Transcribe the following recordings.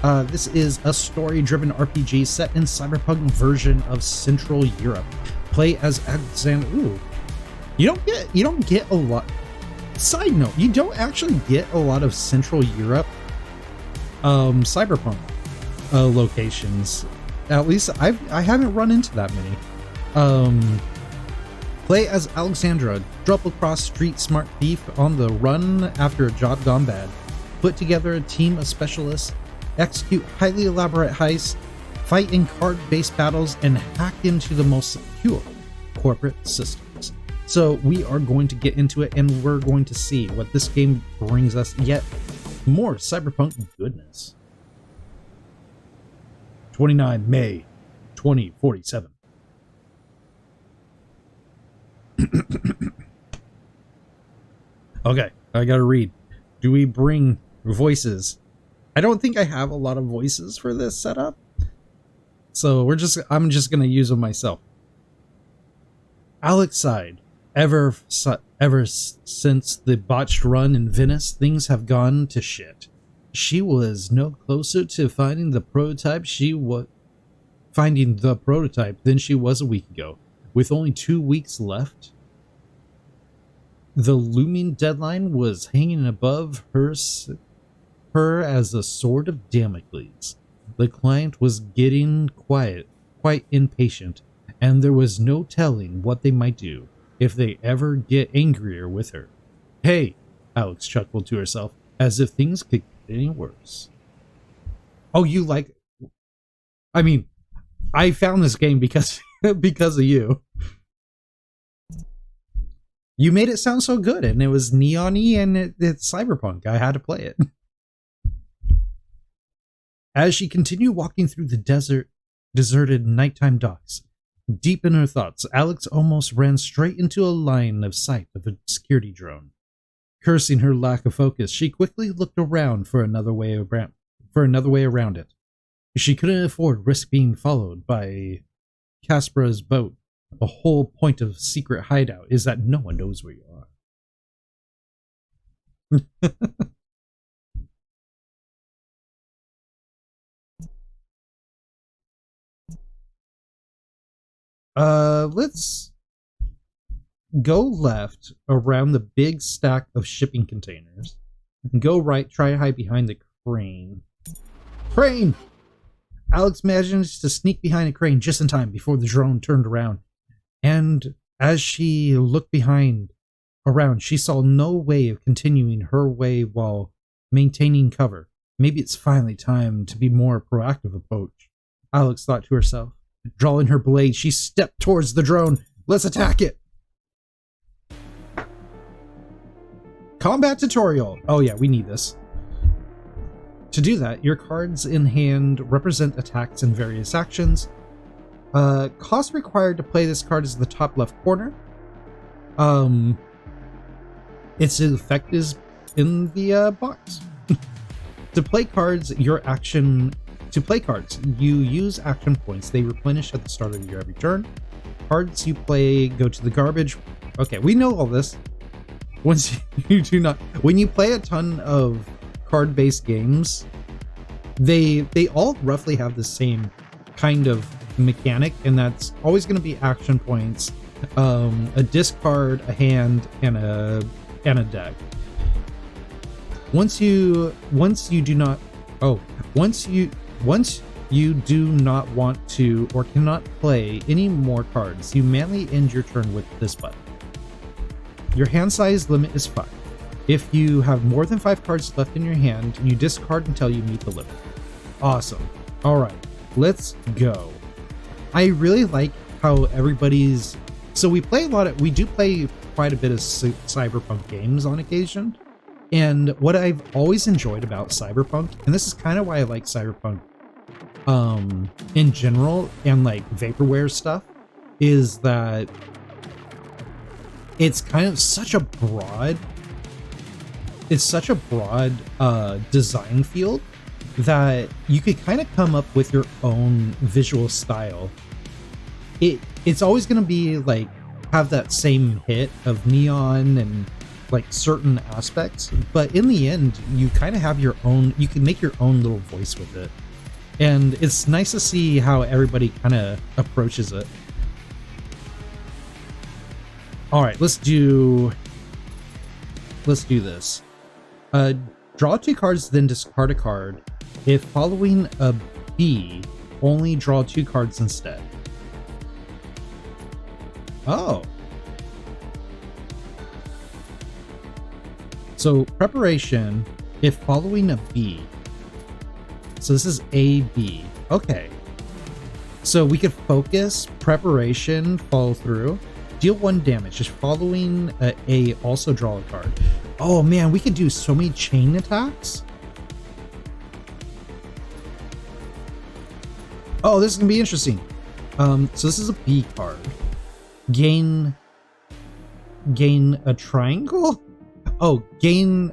This is a story-driven RPG set in cyberpunk version of Central Europe. Play as Alexandra. Ooh, you don't get a lot. Side note: you don't actually get a lot of Central Europe cyberpunk locations. At least I haven't run into that many. Play as Alexandra, double-cross street smart thief on the run after a job gone bad. Put together a team of specialists, execute highly elaborate heists, fight in card-based battles, and hack into the most secure corporate systems. So we are going to get into it, and we're going to see what this game brings us yet more cyberpunk goodness. 29 May 2047. Okay, I gotta read. Do we bring voices? I don't think I have a lot of voices for this setup, so I'm just gonna use them myself. Alex sighed. Ever since the botched run in Venice, things have gone to shit. She was no closer to finding the prototype than she was a week ago. With only 2 weeks left, the looming deadline was hanging above her as a sword of Damocles. The client was getting quite impatient, and there was no telling what they might do if they ever get angrier with her. Hey, Alex chuckled to herself, as if things could get any worse. Oh, you like... I mean, I found this game because of you. You made it sound so good, and it was neon-y, and it's cyberpunk. I had to play it. As she continued walking through the deserted nighttime docks, deep in her thoughts, Alex almost ran straight into a line of sight of a security drone. Cursing her lack of focus, she quickly looked around for another way around it. She couldn't afford risk being followed by Kaspera's boat. The whole point of secret hideout is that no one knows where you are. Let's go left around the big stack of shipping containers. Go right, try to hide behind the crane. Crane! Alex managed to sneak behind a crane just in time before the drone turned around. And as she looked around, she saw no way of continuing her way while maintaining cover. Maybe it's finally time to be more proactive approach, Alex thought to herself. Drawing her blade, she stepped towards the drone. Let's attack it! Combat tutorial! Oh yeah, we need this. To do that, your cards in hand represent attacks and various actions. Cost required to play this card is the top left corner. Its effect is in the box. To play cards, you use action points. They replenish at the start of your every turn. Cards you play go to the garbage. Okay, we know all this. When you play a ton of card-based games, they all roughly have the same kind of mechanic, and that's always going to be action points, a discard, a hand, and a deck. Once you do not want to or cannot play any more cards, you manually end your turn with this button. Your hand size limit is 5. If you have more than 5 cards left in your hand, you discard until you meet the limit. Awesome. Alright, let's go. I really like how everybody's... So we do play quite a bit of cyberpunk games on occasion. And what I've always enjoyed about cyberpunk, and this is kind of why I like cyberpunk in general, and like vaporware stuff, is that it's kind of such a broad design field that you could kind of come up with your own visual style. It's always going to be like have that same hit of neon like certain aspects, but in the end, you kind of have your own. You can make your own little voice with it, and it's nice to see how everybody kind of approaches it. All right, let's do this. Draw 2 cards, then discard a card. If following a B, only draw 2 cards instead. Oh. So preparation, if following a B. So this is A, B. Okay. So we could focus, preparation, follow through. Deal 1 damage. Just following A, also draw a card. Oh man, we could do so many chain attacks. Oh, this is gonna be interesting. So this is a B card. Gain a triangle? Oh, gain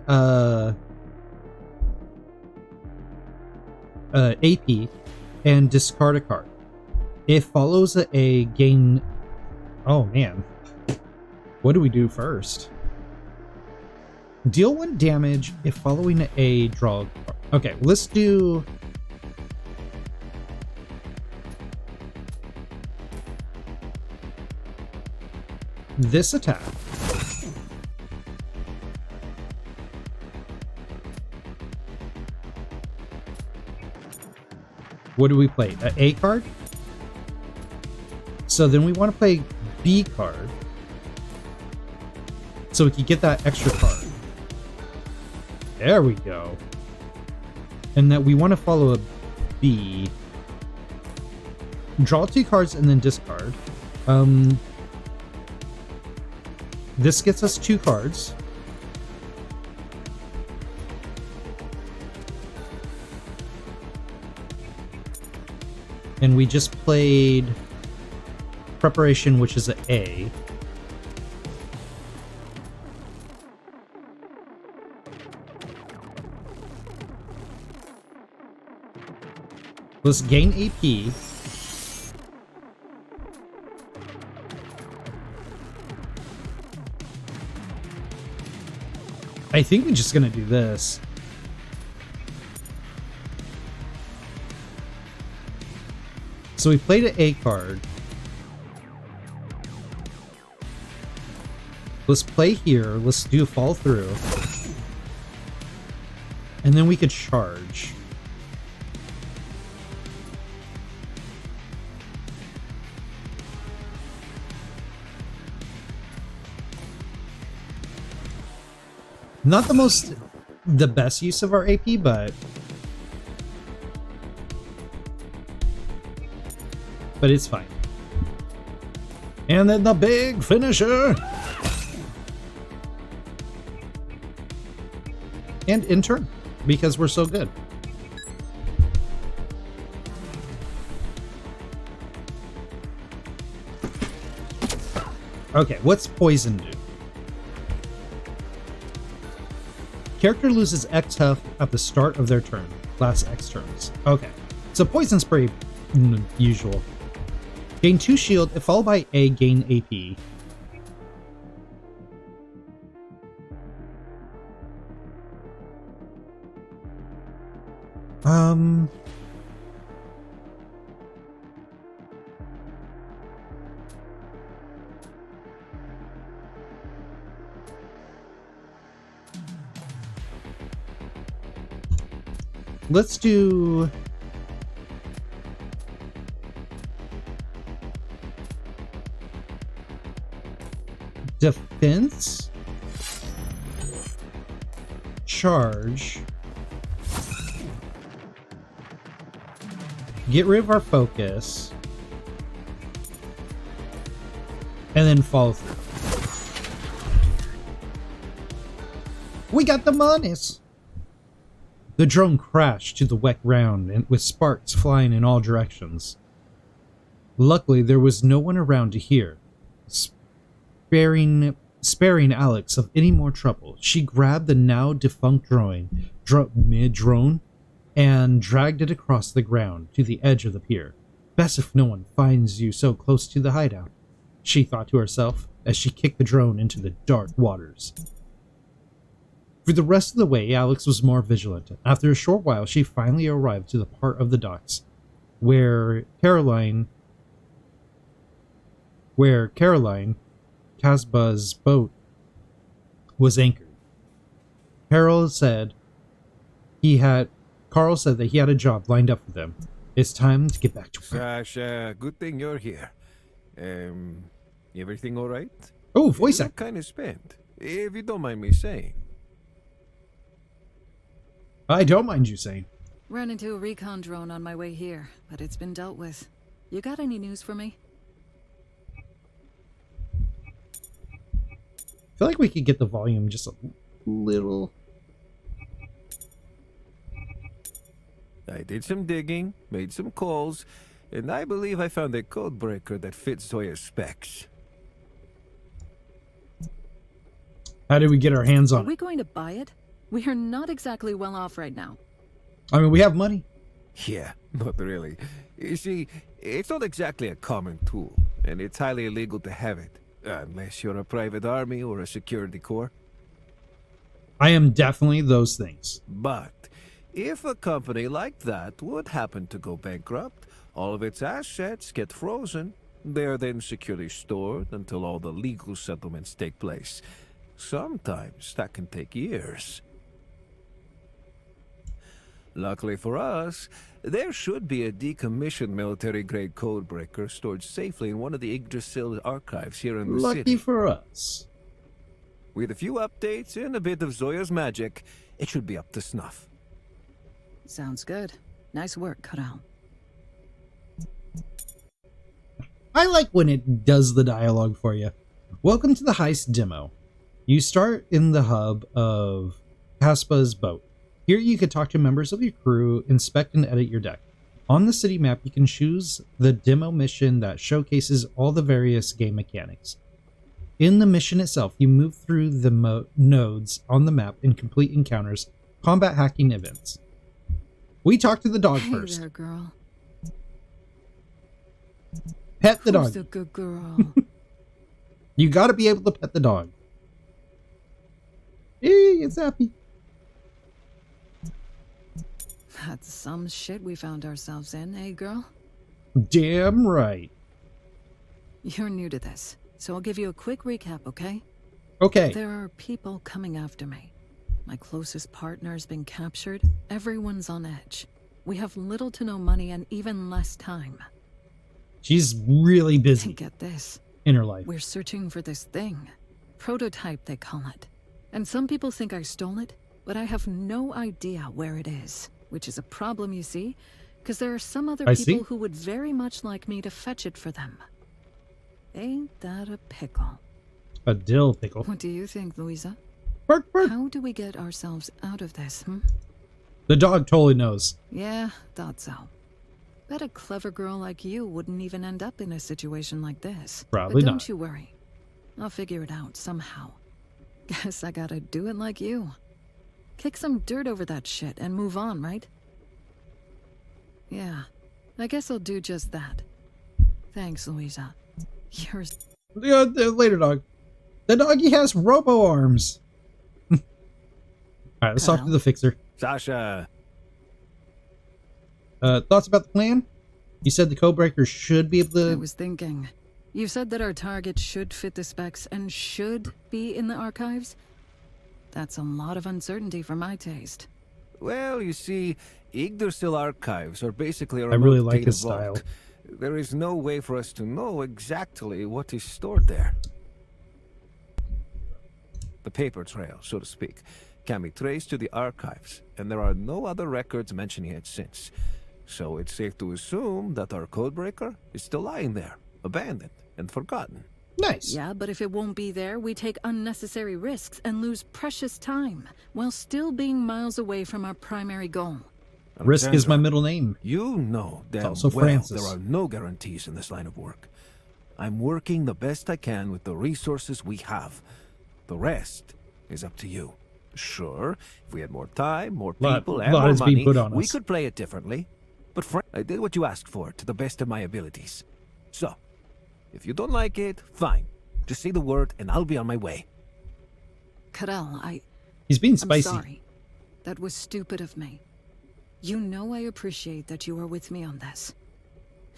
AP and discard a card. It follows a gain. Oh man, what do we do first? Deal 1 damage if following a draw card. Okay, let's do. This attack. What do we play? An A card? So then we want to play B card. So we can get that extra card. There we go. And that we want to follow a B. Draw 2 cards and then discard. This gets us 2 cards. And we just played preparation, which is an A. Let's gain AP. I think we're just gonna do this. So we played an A card. Let's play here. Let's do a fall through. And then we could charge. Not the best use of our AP, but it's fine. And then the big finisher. And in turn, because we're so good. Okay, what's poison do? Character loses X health at the start of their turn. Last X turns. Okay, so poison's pretty usual. Gain 2 shield, if followed by A, gain AP. Let's do defense, charge, get rid of our focus, and then follow through. We got the monies! The drone crashed to the wet ground and with sparks flying in all directions. Luckily, there was no one around to hear. Sparing Alex of any more trouble, she grabbed the now defunct drone and dragged it across the ground to the edge of the pier. Best if no one finds you so close to the hideout, she thought to herself as she kicked the drone into the dark waters. For the rest of the way, Alex was more vigilant. After a short while, she finally arrived to the part of the docks where Caroline, Casbah's boat, was anchored. Carl said that he had a job lined up for them. It's time to get back to work. Sasha, good thing you're here. Everything all right? Oh, voice actor. Kind of spent, if you don't mind me saying. I don't mind you saying. Ran into a recon drone on my way here, but it's been dealt with. You got any news for me? I feel like we could get the volume just a little. I did some digging, made some calls, and I believe I found a code breaker that fits Zoya's specs. How did we get our hands on Are we going to buy it? We are not exactly well off right now. I mean, we have money. Yeah, not really. You see, it's not exactly a common tool, and it's highly illegal to have it, unless you're a private army or a security corps. I am definitely those things. But if a company like that would happen to go bankrupt, all of its assets get frozen. They are then securely stored until all the legal settlements take place. Sometimes that can take years. Luckily for us, there should be a decommissioned military-grade codebreaker stored safely in one of the Yggdrasil archives here in the city. Lucky for us. With a few updates and a bit of Zoya's magic, it should be up to snuff. Sounds good. Nice work, Karal. I like when it does the dialogue for you. Welcome to the Heist demo. You start in the hub of Casbah's boat. Here you can talk to members of your crew, inspect and edit your deck. On the city map, you can choose the demo mission that showcases all the various game mechanics. In the mission itself, you move through the nodes on the map and complete encounters, combat hacking events. We talk to the dog Hey first. there, girl. Pet the Who's dog. a good girl? You gotta be able to pet the dog. Hey, it's happy. That's some shit we found ourselves in, eh, girl? Damn right. You're new to this, so I'll give you a quick recap, okay? Okay. There are people coming after me. My closest partner's been captured. Everyone's on edge. We have little to no money and even less time. She's really And busy get this. in her life. We're searching for this thing. Prototype, they call it. And some people think I stole it, but I have no idea where it is. Which is a problem, you see, because there are some other people who would very much like me to fetch it for them. Ain't that a pickle? A dill pickle. What do you think, Louisa? Bark, bark. How do we get ourselves out of this, The dog totally knows. Yeah, thought so. Bet a clever girl like you wouldn't even end up in a situation like this. Probably but don't not. you worry. I'll figure it out somehow. Guess I gotta do it like you. Kick some dirt over that shit and move on, right? Yeah, I guess I'll do just that. Thanks, Louisa. You're... Later, dog. The doggy has robo arms. Alright, let's talk to the fixer. Sasha! Thoughts about the plan? You said the codebreaker should be able to... I was thinking. You said that our target should fit the specs and should be in the archives? That's a lot of uncertainty for my taste. Well, you see, Yggdrasil archives are basically a I really remote like data his style. vault. There is no way for us to know exactly what is stored there. The paper trail, so to speak, can be traced to the archives, and there are no other records mentioning it since. So it's safe to assume that our codebreaker is still lying there, abandoned and forgotten. Nice. Yeah, but if it won't be there, we take unnecessary risks and lose precious time, while still being miles away from our primary goal. Risk is Alexandra, my middle name. You know damn also well Francis. there are no guarantees in this line of work. I'm working the best I can with the resources we have. The rest is up to you. Sure, if we had more time, more people, and lot more is being money, put on we us. could play it differently. But I did what you asked for to the best of my abilities. So, if you don't like it, fine. Just say the word and I'll be on my way. Karel, He's being I'm spicy. sorry. That was stupid of me. You know I appreciate that you are with me on this.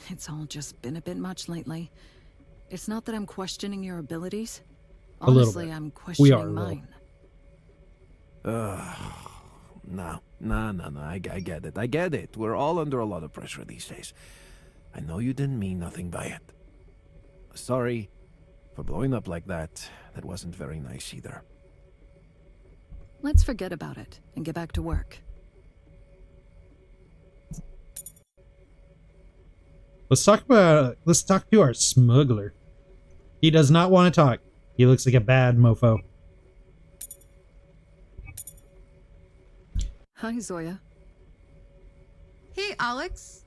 It's all just been a bit much lately. It's not that I'm questioning your abilities. A little Honestly, bit. I'm We questioning are a little. No. I get it. I get it. We're all under a lot of pressure these days. I know you didn't mean nothing by it. Sorry for blowing up like that. That wasn't very nice either. Let's forget about it and get back to work. Let's talk to our smuggler. He does not want to talk. He looks like a bad mofo. Hi, Zoya. Hey, Alex.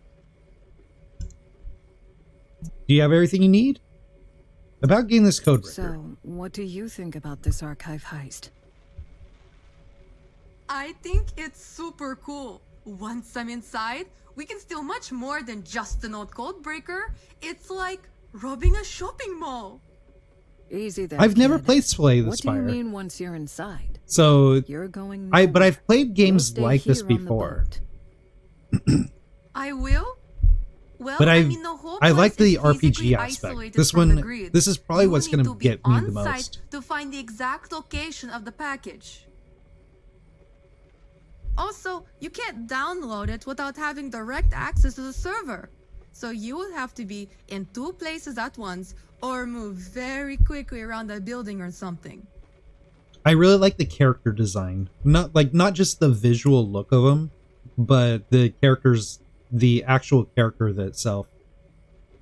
Do you have everything you need? About getting this code breaker. So, what do you think about this archive heist? I think it's super cool. Once I'm inside, we can steal much more than just an old code breaker. It's like robbing a shopping mall. Easy there. I've never kid. played Slay the What Spire. do you mean once you're inside? So You're going. but nowhere. I've played You'll games stay like this here on the before. boat. I will? Well, But I mean, the whole I like place the is physically RPG aspect. isolated This from the one, grid. this is probably You what's need going to to be get me the on site most. to find the exact location of the package. Also, you can't download it without having direct access to the server. So you will have to be in 2 places at once or move very quickly around a building or something. I really like the character design. Not just the visual look of them, but the characters, the actual character itself.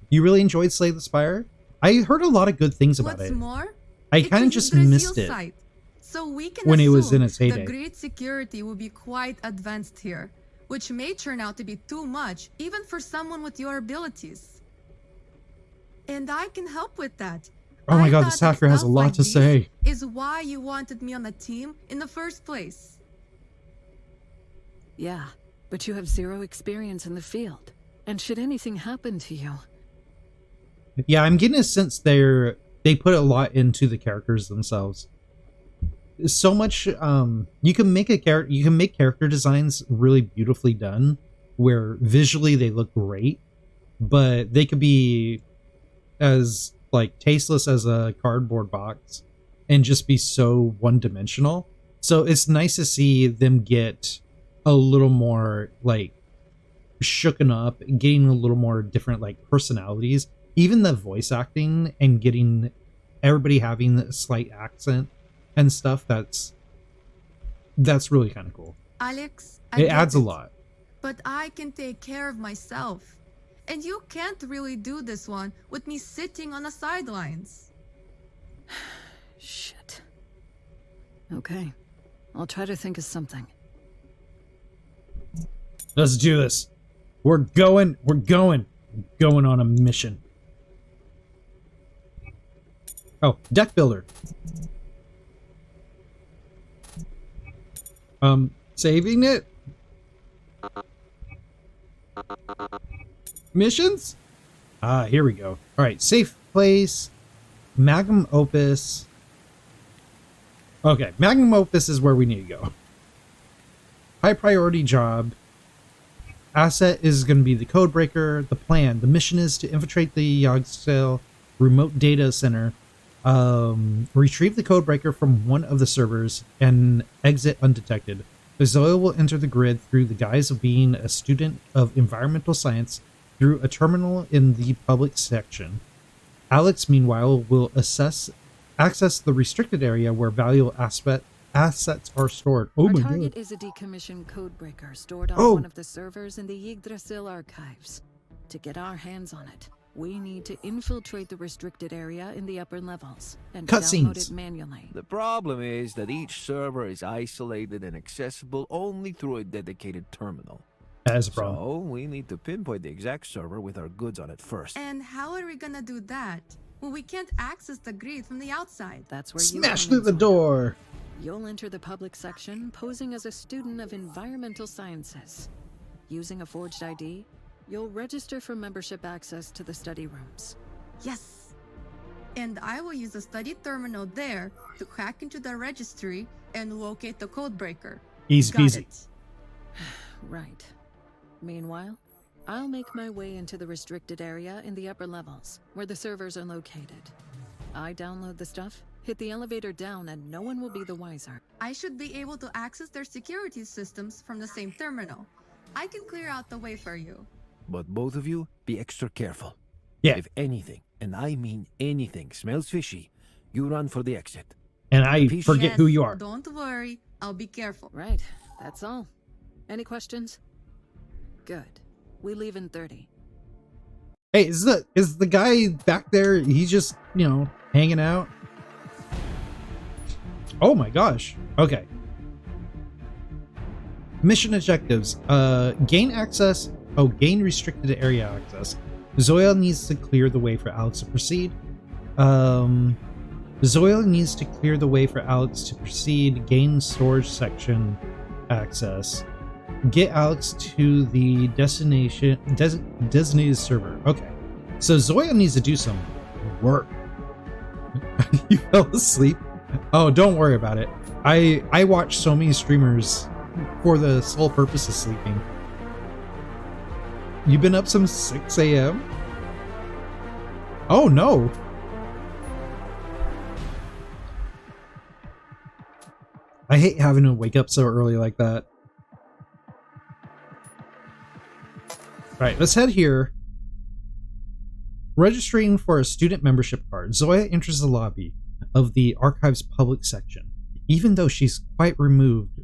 You really enjoyed Slay the Spire? I heard a lot of good things about What's it. more, I it's kind a of just Brazil missed it. site, so we can when it was assume in its heyday. the grid security will be quite advanced here, which may turn out to be too much even for someone with your abilities. And I can help with that. Oh my I god, thought this that hacker has a stuff lot like to this say. Is why you wanted me on the team in the first place. Yeah, but you have zero experience in the field. And should anything happen to you, Yeah, I'm getting a sense they put a lot into the characters themselves. So much you can make character designs really beautifully done where visually they look great, but they could be as like tasteless as a cardboard box and just be so one-dimensional. So it's nice to see them get a little more like shooken up, getting a little more different like personalities, even the voice acting and getting everybody having a slight accent and stuff. That's really kind of cool. Alex, It adds a lot. But I can take care of myself. And you can't really do this one with me sitting on the sidelines. shit. Okay, I'll try to think of something. Let's do this. We're going on a mission. Oh, deck builder. Saving it. Missions? Here we go. All right, safe place. Magnum opus. Okay, magnum opus is where we need to go. High priority job. Asset is going to be the code breaker. The plan. The mission is to infiltrate the Yogsdale remote data center, retrieve the code breaker from one of the servers, and exit undetected. Zoya will enter the grid through the guise of being a student of environmental science through a terminal in the public section. Alex, meanwhile, will access the restricted area where valuable assets are stored. Oh Our my target god. is a decommissioned codebreaker stored on Oh. one of the servers in the Yggdrasil archives. To get our hands on it, we need to infiltrate the restricted area in the upper levels and download Cutscenes. it manually. The problem is that each server is isolated and accessible only through a dedicated terminal. That is a problem. So we need to pinpoint the exact server with our goods on it first. And how are we gonna do that? Well, we can't access the grid from the outside. That's where Smash you through come the in, Zoya. door. You'll enter the public section posing as a student of environmental sciences. Using a forged ID, you'll register for membership access to the study rooms. Yes. And I will use the study terminal there to hack into the registry and locate the code breaker. Easy Got peasy. it. Right. Meanwhile, I'll make my way into the restricted area in the upper levels, where the servers are located. I download the stuff, hit the elevator down, and no one will be the wiser. I should be able to access their security systems from the same terminal. I can clear out the way for you. But both of you, be extra careful. Yeah. If anything, and I mean anything, smells fishy, you run for the exit. And I Peace. forget who you are. Don't worry. I'll be careful. Right, that's all. Any questions? Good. We leave in 30. Hey, is the guy back there? He's just, hanging out. Oh my gosh. Okay. Mission objectives. Gain access. Oh, gain restricted area access. Zoya needs to clear the way for Alex to proceed. Zoya needs to clear the way for Alex to proceed. Gain storage section access. Get Alex to the designated server. Okay. So Zoya needs to do some work. You fell asleep? Oh, don't worry about it. I watch so many streamers for the sole purpose of sleeping. You've been up since 6 a.m.? Oh no. I hate having to wake up so early like that. Alright, let's head here. Registering for a student membership card, Zoya enters the lobby of the archive's public section. Even though she's quite removed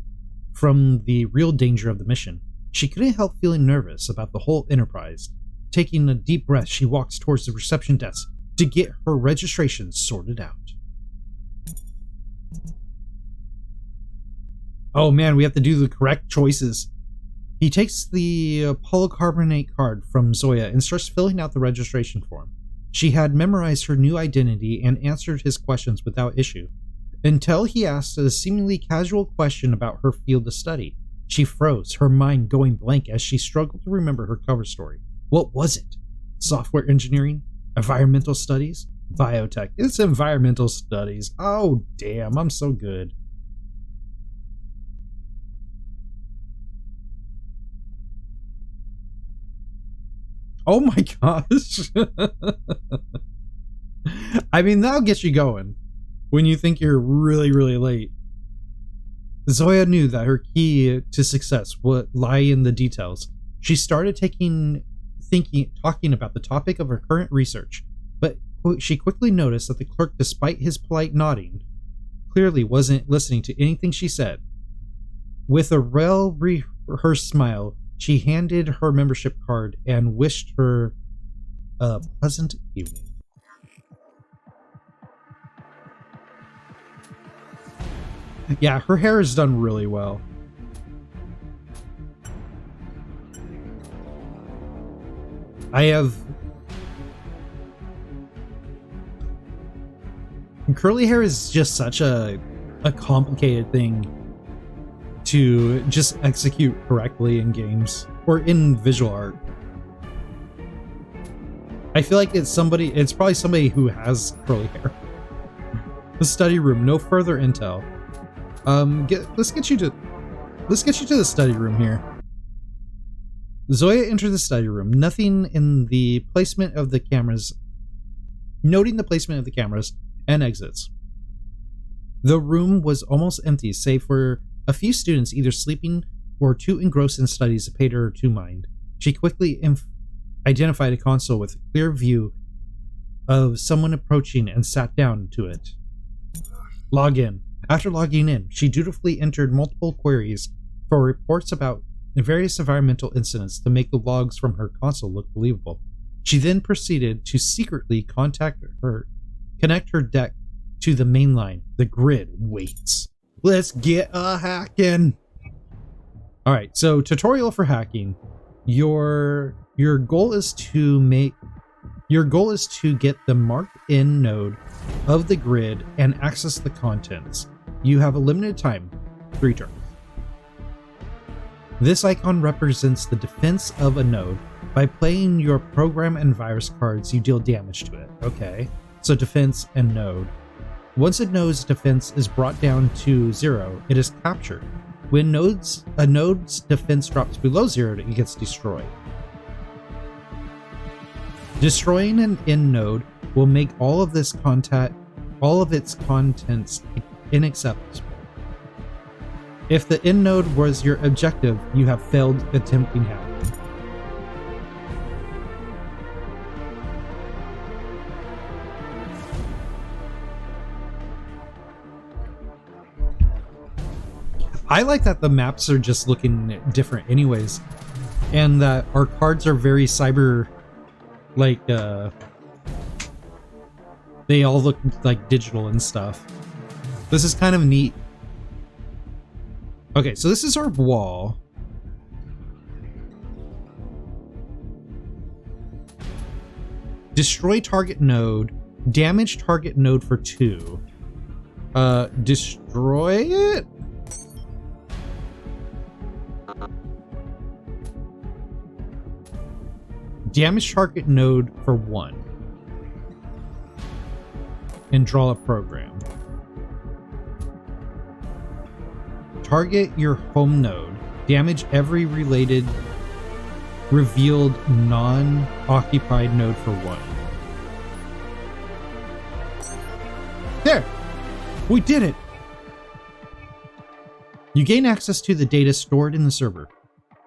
from the real danger of the mission, she couldn't help feeling nervous about the whole enterprise. Taking a deep breath, she walks towards the reception desk to get her registration sorted out. Oh man, we have to do the correct choices. He takes the polycarbonate card from Zoya and starts filling out the registration form. She had memorized her new identity and answered his questions without issue, until he asked a seemingly casual question about her field of study. She froze, her mind going blank as she struggled to remember her cover story. What was it? Software engineering? Environmental studies? Biotech. It's environmental studies. Oh, damn, I'm so good. Oh my gosh. I mean, that'll get you going when you think you're really, really late. Zoya knew that her key to success would lie in the details. She started talking about the topic of her current research, but she quickly noticed that the clerk, despite his polite nodding, clearly wasn't listening to anything she said. With a well-rehearsed smile, she handed her membership card and wished her a pleasant evening. Yeah, her hair is done really well. Curly hair is just such a complicated thing to just execute correctly in games or in visual art. I feel like it's probably somebody who has curly hair. The study room, no further intel. Let's get you to the study room here. Zoya entered the study room, noting the placement of the cameras and exits. The room was almost empty, save for a few students either sleeping or too engrossed in studies to pay her to mind. She quickly identified a console with a clear view of someone approaching and sat down to it. Log in. After logging in, she dutifully entered multiple queries for reports about various environmental incidents to make the logs from her console look believable. She then proceeded to secretly connect her deck to the main line. The grid waits. Let's get a hacking. All right, so tutorial for hacking. Your goal is to get the marked in node of the grid and access the contents. You have a limited time, 3 turns. This icon represents the defense of a node. By playing your program and virus cards, you deal damage to it. Okay, so defense and node. Once a node's defense is brought down to 0, it is captured. When a node's defense drops below 0, it gets destroyed. Destroying an end node will make all of its contents inaccessible. If the end node was your objective, you have failed attempting hack. I like that the maps are just looking different anyways, and that our cards are very cyber, like, they all look like digital and stuff. This is kind of neat. Okay, so this is our wall. Destroy target node. Damage target node for 2. Destroy it? Damage target node for 1. And draw a program. Target your home node. Damage every related revealed non-occupied node for 1. There! We did it! You gain access to the data stored in the server.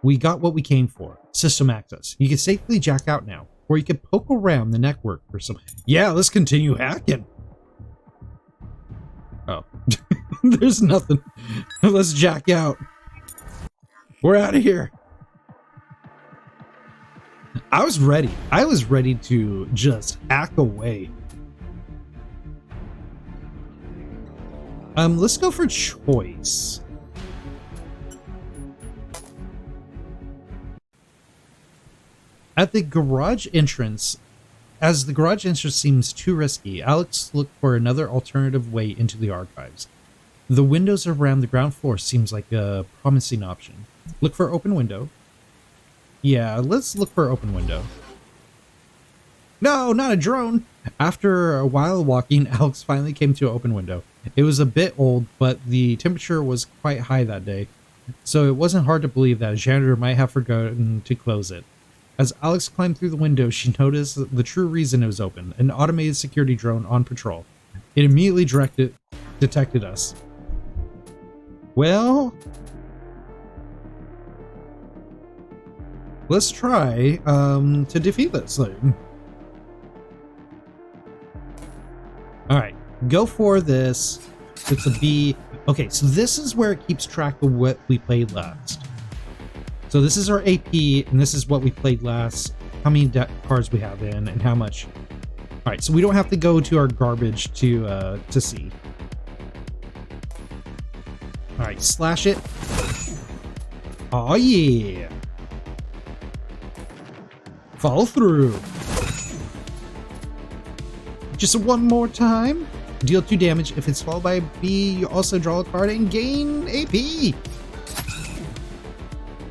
We got what we came for. System access. You can safely jack out now. Or you can poke around the network for some... Yeah, let's continue hacking! Oh. There's nothing. Let's jack out. We're out of here. I was ready. I was ready to just hack away. Let's go for choice. At the garage entrance, as the garage entrance seems too risky, Alex looked for another alternative way into the archives. The windows around the ground floor seems like a promising option. Look for open window. Yeah, let's look for open window. No, not a drone! After a while walking, Alex finally came to an open window. It was a bit old, but the temperature was quite high that day, so it wasn't hard to believe that a janitor might have forgotten to close it. As Alex climbed through the window, she noticed the true reason it was open, an automated security drone on patrol. It immediately detected us. Well, let's try to defeat this thing. Alright, go for this. It's a B. Okay, so this is where it keeps track of what we played last. So this is our AP, and this is what we played last, how many cards we have in, and how much. Alright, so we don't have to go to our garbage to see. Alright, slash it. Oh yeah! Follow through. Just one more time. Deal 2 damage. If it's followed by a B, you also draw a card and gain AP.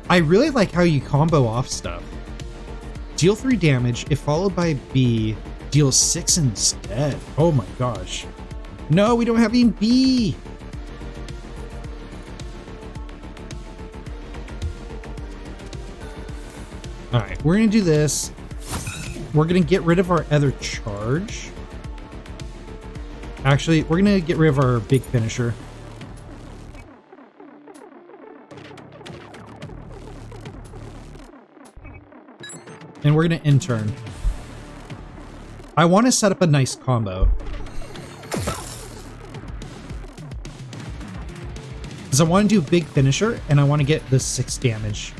I really like how you combo off stuff. Deal 3 damage. If followed by a B, deal 6 instead. Oh my gosh. No, we don't have any B. Alright, we're going to do this. We're going to get rid of our other charge. Actually, we're going to get rid of our big finisher. And we're going to intern. I want to set up a nice combo. Because I want to do big finisher, and I want to get the 6 damage.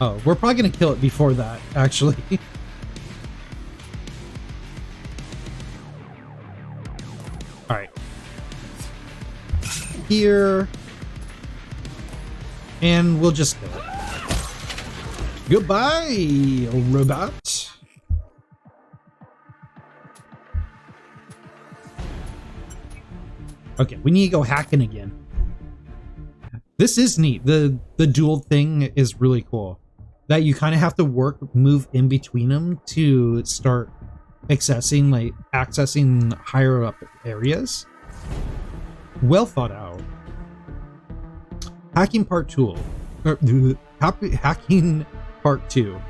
Oh, we're probably going to kill it before that, actually. Alright. Here. And we'll just kill it. Goodbye, robot. Okay, we need to go hacking again. This is neat. The dual thing is really cool. That you kind of have to move in between them to start accessing higher up areas. Well thought out. Hacking part tool. Hacking part 2.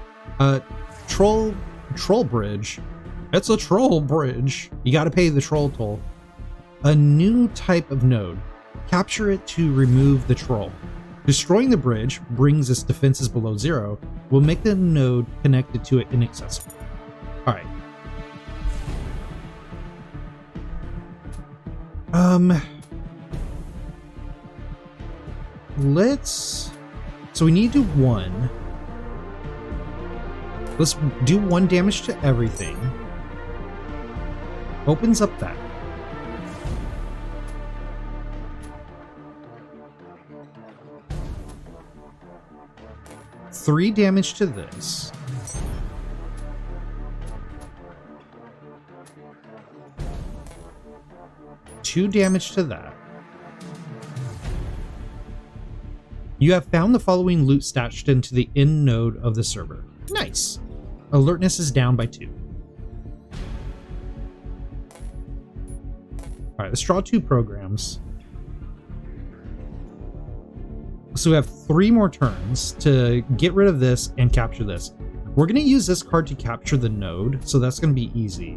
Troll bridge. It's a troll bridge. You gotta pay the troll toll. A new type of node. Capture it to remove the troll. Destroying the bridge brings its defenses below 0. Will make the node connected to it inaccessible. Alright. So we need to do 1. Let's do 1 damage to everything. Opens up that. Three damage to this. Two damage to that. You have found the following loot stashed into the in node of the server. Nice. Alertness is down by 2. Alright, let's draw 2 programs. So we have 3 more turns to get rid of this and capture this. We're going to use this card to capture the node, so that's going to be easy.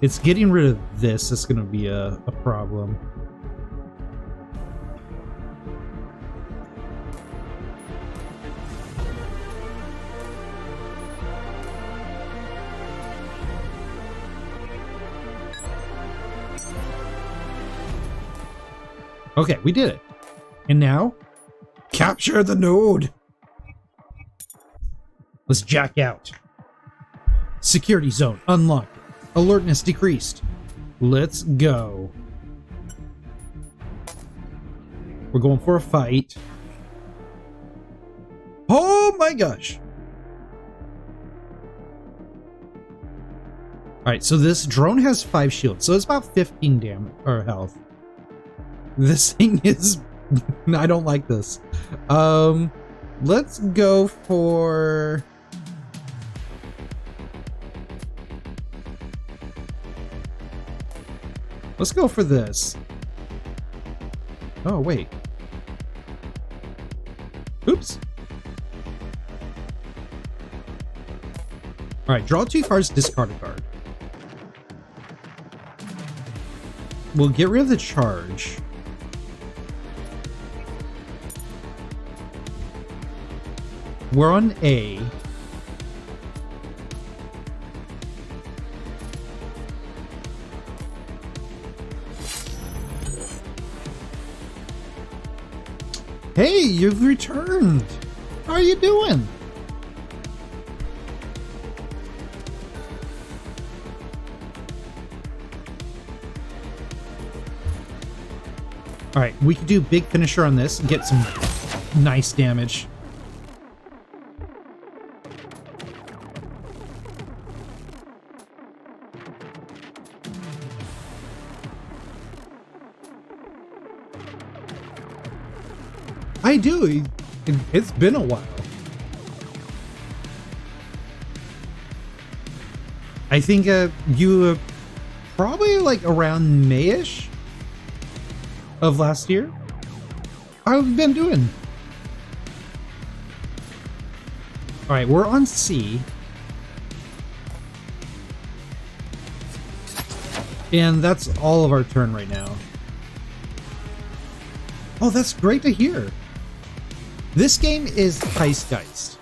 It's getting rid of this that's going to be a problem. Okay, we did it. And now, capture the node. Let's jack out. Security zone unlocked. Alertness decreased. Let's go. We're going for a fight. Oh my gosh. Alright, so this drone has 5 shields, so it's about 15 damage or health. This thing is... I don't like this. Let's go for... Let's go for this. Oh, wait. Oops. Alright, draw 2 cards, discard a card. We'll get rid of the charge. We're on A. Hey, you've returned. How are you doing? All right, we could do big finisher on this and get some nice damage. I do. It's been a while. I think you probably like around May-ish of last year. I've been doing. All right, we're on C. And that's all of our turn right now. Oh, that's great to hear. This game is HeistGeist.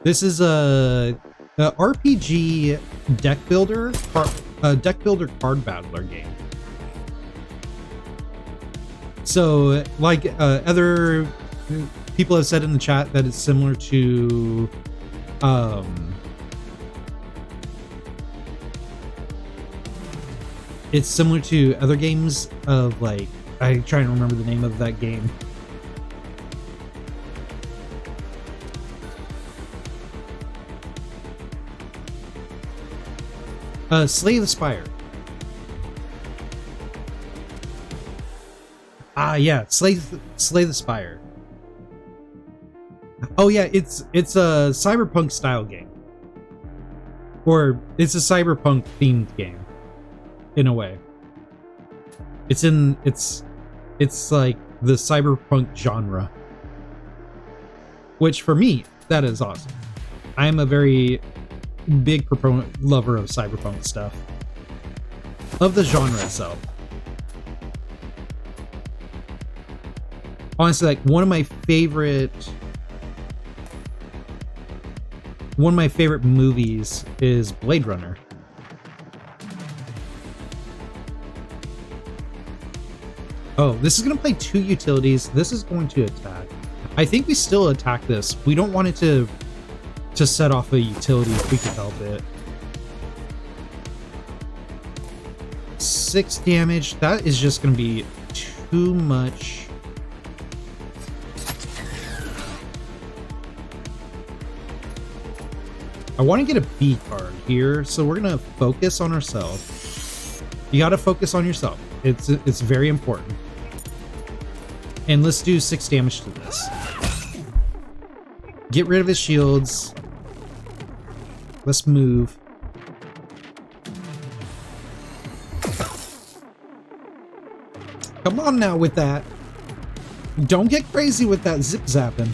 This is a RPG deck builder card battler game. So, like other people have said in the chat, that it's similar to it's similar to other games of like, I'm trying to remember the name of that game. Slay the Spire. Ah, yeah, Slay the Spire. Oh yeah, it's a cyberpunk style game, or it's a cyberpunk themed game. in a way. It's like the cyberpunk genre, which for me, that is awesome. I'm a very big proponent, lover of cyberpunk stuff, of the genre itself. Honestly, like one of my favorite movies is Blade Runner. Oh, this is going to play 2 utilities. This is going to attack. I think we still attack this. We don't want it to set off a utility if we can help it. 6 damage. That is just going to be too much. I want to get a B card here, so we're going to focus on ourselves. You got to focus on yourself. It's very important. And let's do 6 damage to this. Get rid of his shields. Let's move. Come on now with that. Don't get crazy with that zip zapping.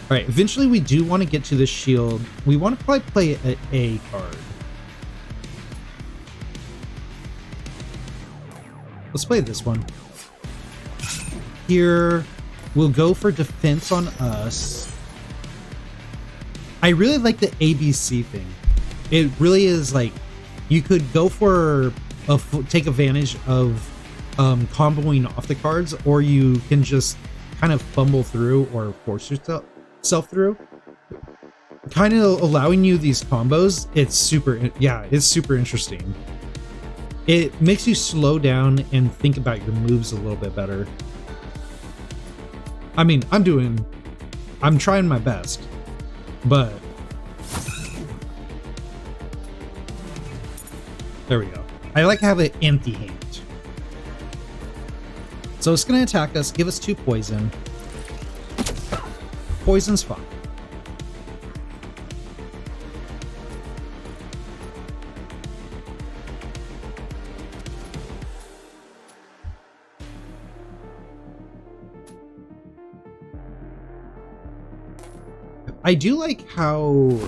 Alright, eventually we do want to get to the shield. We want to probably play an A card. Let's play this one. Here, we'll go for defense on us. I really like the ABC thing. It really is like, you could go for take advantage of comboing off the cards, or you can just kind of fumble through or force yourself through. Kind of allowing you these combos, it's super interesting. It makes you slow down and think about your moves a little bit better. I mean, I'm trying my best, but there we go. I like to have an empty hand. So it's going to attack us, give us 2 poison. Poison's fine. I do like how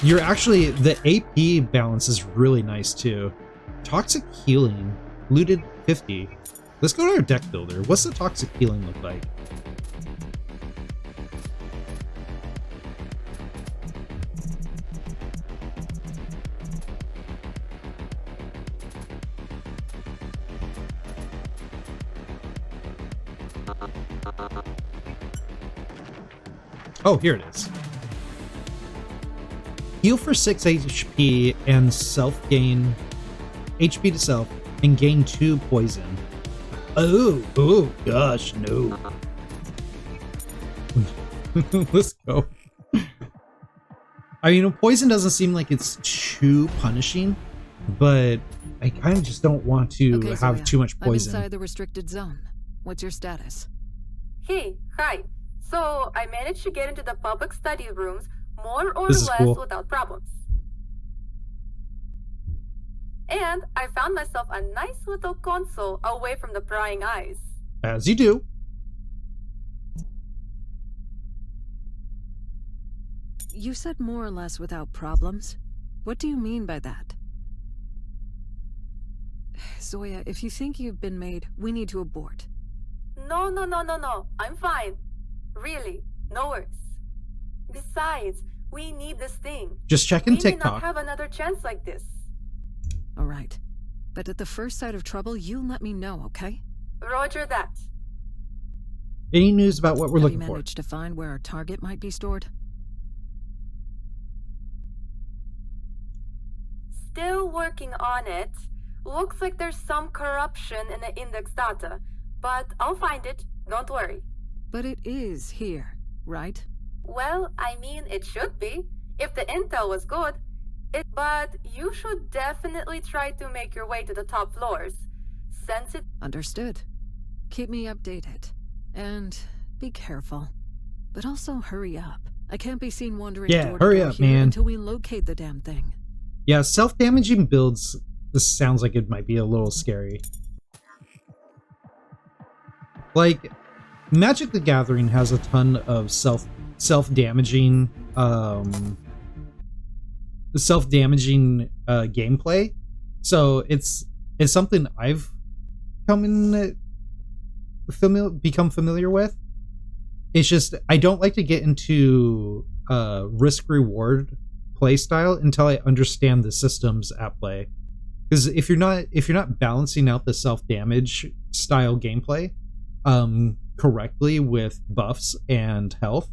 you're actually, the AP balance is really nice too. Toxic healing, looted 50. Let's go to our deck builder. What's the toxic healing look like? Oh, here it is. Heal for 6 HP and self-gain HP to self and gain 2 poison. Oh gosh, no. Let's go. I mean, poison doesn't seem like it's too punishing, but I kind of just don't want to have too much poison. I'm inside the restricted zone. What's your status? Hey, hi. So, I managed to get into the public study rooms more or less without problems. And I found myself a nice little console away from the prying eyes. As you do. You said more or less without problems. What do you mean by that? Zoya, if you think you've been made, we need to abort. No. I'm fine. Really, no worse. Besides, we need this thing. Just checking TikTok. We may not have another chance like this. All right. But at the first sight of trouble, you let me know, okay? Roger that. Any news about what we're looking for? Have you managed to find where our target might be stored? Still working on it. Looks like there's some corruption in the index data, but I'll find it. Don't worry. But it is here, right? Well, I mean, it should be, if the intel was good. But you should definitely try to make your way to the top floors. Since it... Understood. Keep me updated. And be careful. But also hurry up. I can't be seen wandering Yeah, door to hurry door up, here man. until we locate the damn thing. Yeah, self-damaging builds, this sounds like it might be a little scary. Like, Magic the Gathering has a ton of self-damaging gameplay. So it's something I've become familiar with. It's just I don't like to get into risk-reward play style until I understand the systems at play. Because if you're not balancing out the self-damage style gameplay correctly with buffs and health,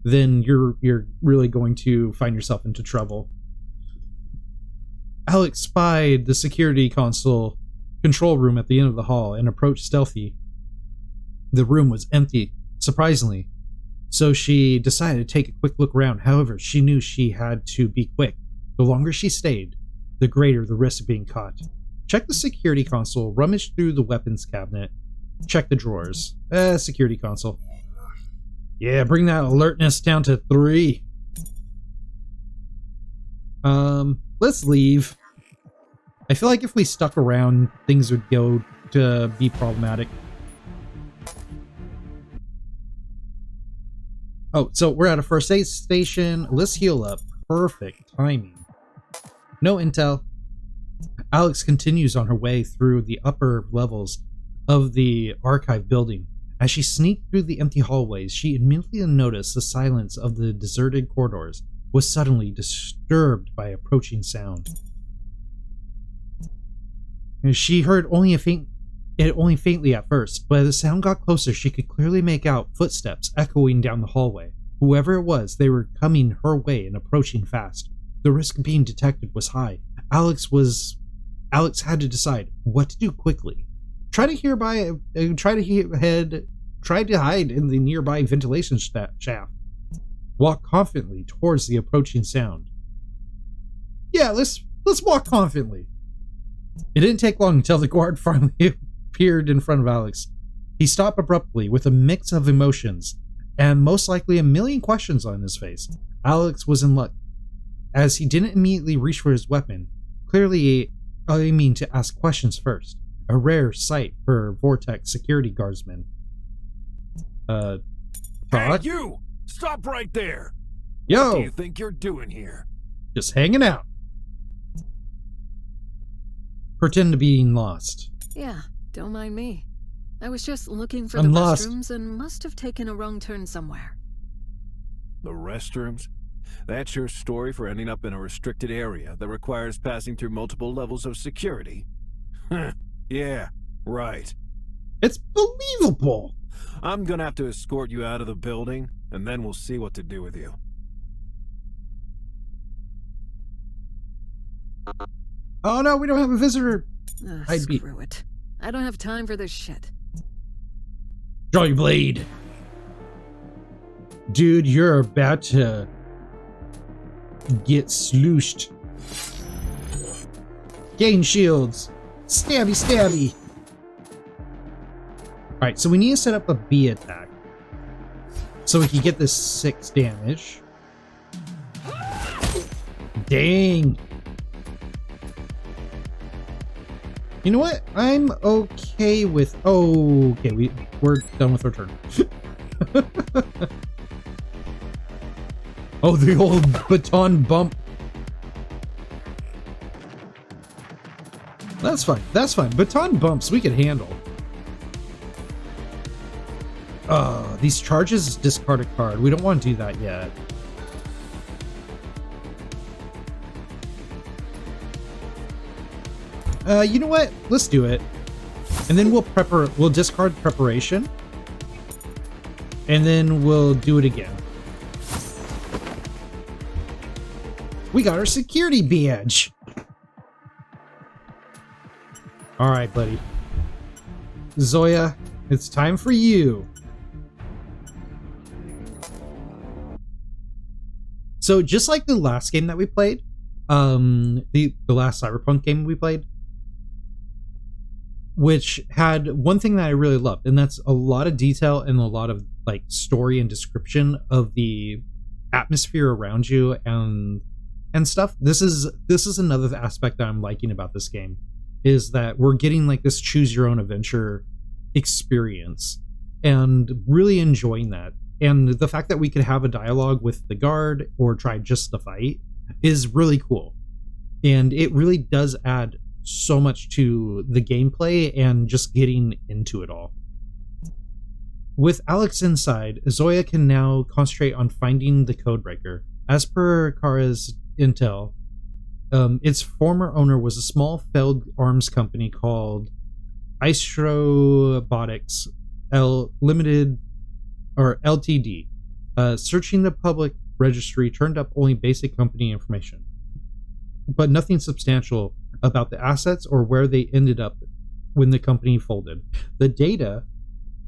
then you're really going to find yourself into trouble. Alex spied the security console control room at the end of the hall and approached stealthy. The room was empty, surprisingly, so she decided to take a quick look around. However, she knew she had to be quick. The longer she stayed, the greater the risk of being caught. Check the security console, rummage through the weapons cabinet, check the drawers. Security console. Yeah, bring that alertness down to 3. Let's leave. I feel like if we stuck around, things would go to be problematic. Oh, so we're at a first aid station. Let's heal up. Perfect timing. No intel. Alex continues on her way through the upper levels of the archive building. As she sneaked through the empty hallways, she immediately noticed the silence of the deserted corridors was suddenly disturbed by approaching sound. And she heard only faintly at first, but as the sound got closer, she could clearly make out footsteps echoing down the hallway. Whoever it was, they were coming her way and approaching fast. The risk of being detected was high. Alex had to decide what to do quickly. Try to hide in the nearby ventilation shaft. Walk confidently towards the approaching sound. Yeah, let's walk confidently. It didn't take long until the guard finally appeared in front of Alex. He stopped abruptly with a mix of emotions and most likely a million questions on his face. Alex was in luck, as he didn't immediately reach for his weapon, clearly aiming to ask questions first. A rare sight for Vortex security guardsmen. Hey, Todd? you! Stop right there! Yo! What do you think you're doing here? Just hanging out. Pretend to being lost. Yeah, don't mind me. I was just looking for I'm the lost. restrooms and must have taken a wrong turn somewhere. The restrooms? That's your story for ending up in a restricted area that requires passing through multiple levels of security? Huh. Yeah, right. It's believable. I'm gonna have to escort you out of the building, and then we'll see what to do with you. Oh no, we don't have a visitor. Screw it. I don't have time for this shit. Draw your blade. Dude, you're about to get slooshed. Gain shields. Stabby, stabby. Alright, so we need to set up a B attack, so we can get this 6 damage. Dang. You know what? I'm okay with... Oh, okay, we're done with our turn. Oh, the old baton bump. That's fine. That's fine. Baton bumps we can handle. These charges discard a card. We don't want to do that yet. You know what? Let's do it. And then we'll discard preparation. And then we'll do it again. We got our security badge. All right, buddy. Zoya, it's time for you. So just like the last game that we played, the last cyberpunk game we played, which had one thing that I really loved, and that's a lot of detail and a lot of like story and description of the atmosphere around you and stuff. This is another aspect that I'm liking about this game, is that we're getting like this choose your own adventure experience and really enjoying that. And the fact that we could have a dialogue with the guard or try just the fight is really cool. And it really does add so much to the gameplay and just getting into it all. With Alex inside, Zoya can now concentrate on finding the codebreaker. As per Kara's intel, its former owner was a small failed arms company called Astrobotics Limited, or LTD. Searching the public registry turned up only basic company information, but nothing substantial about the assets or where they ended up when the company folded. The data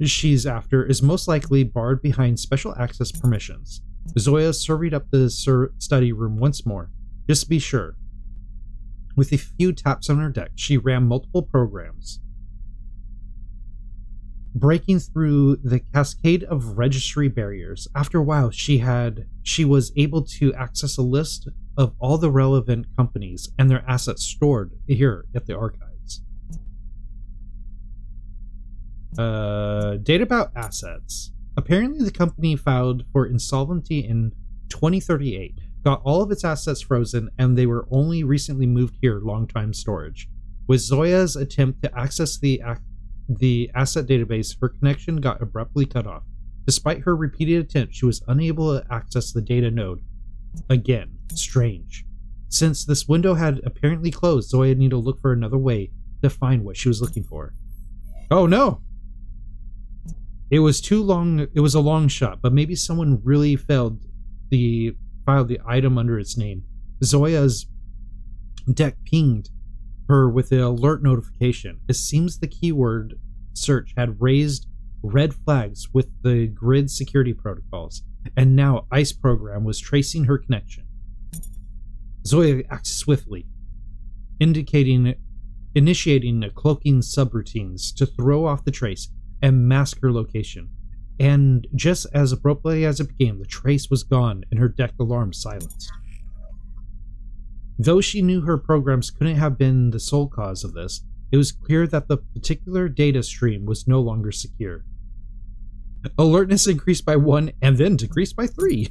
she's after is most likely barred behind special access permissions. Zoya surveyed up the study room once more, just to be sure. With a few taps on her deck, she ran multiple programs, breaking through the cascade of registry barriers. After a while, she was able to access a list of all the relevant companies and their assets stored here at the archives. Data about assets. Apparently, the company filed for insolvency in 2038, got all of its assets frozen, and they were only recently moved here long-time storage. With Zoya's attempt to access the asset database, her connection got abruptly cut off. Despite her repeated attempts, she was unable to access the data node. Again, strange. Since this window had apparently closed, Zoya needed to look for another way to find what she was looking for. Oh no! It was a long shot, but maybe someone really filed the item under its name. Zoya's deck pinged her with an alert notification. It seems the keyword search had raised red flags with the grid security protocols, and now ICE program was tracing her connection. Zoya acted swiftly, initiating a cloaking subroutines to throw off the trace and mask her location. And just as abruptly as it began, the trace was gone and her deck alarm silenced. Though she knew her programs couldn't have been the sole cause of this, it was clear that the particular data stream was no longer secure. Alertness increased by 1 and then decreased by 3.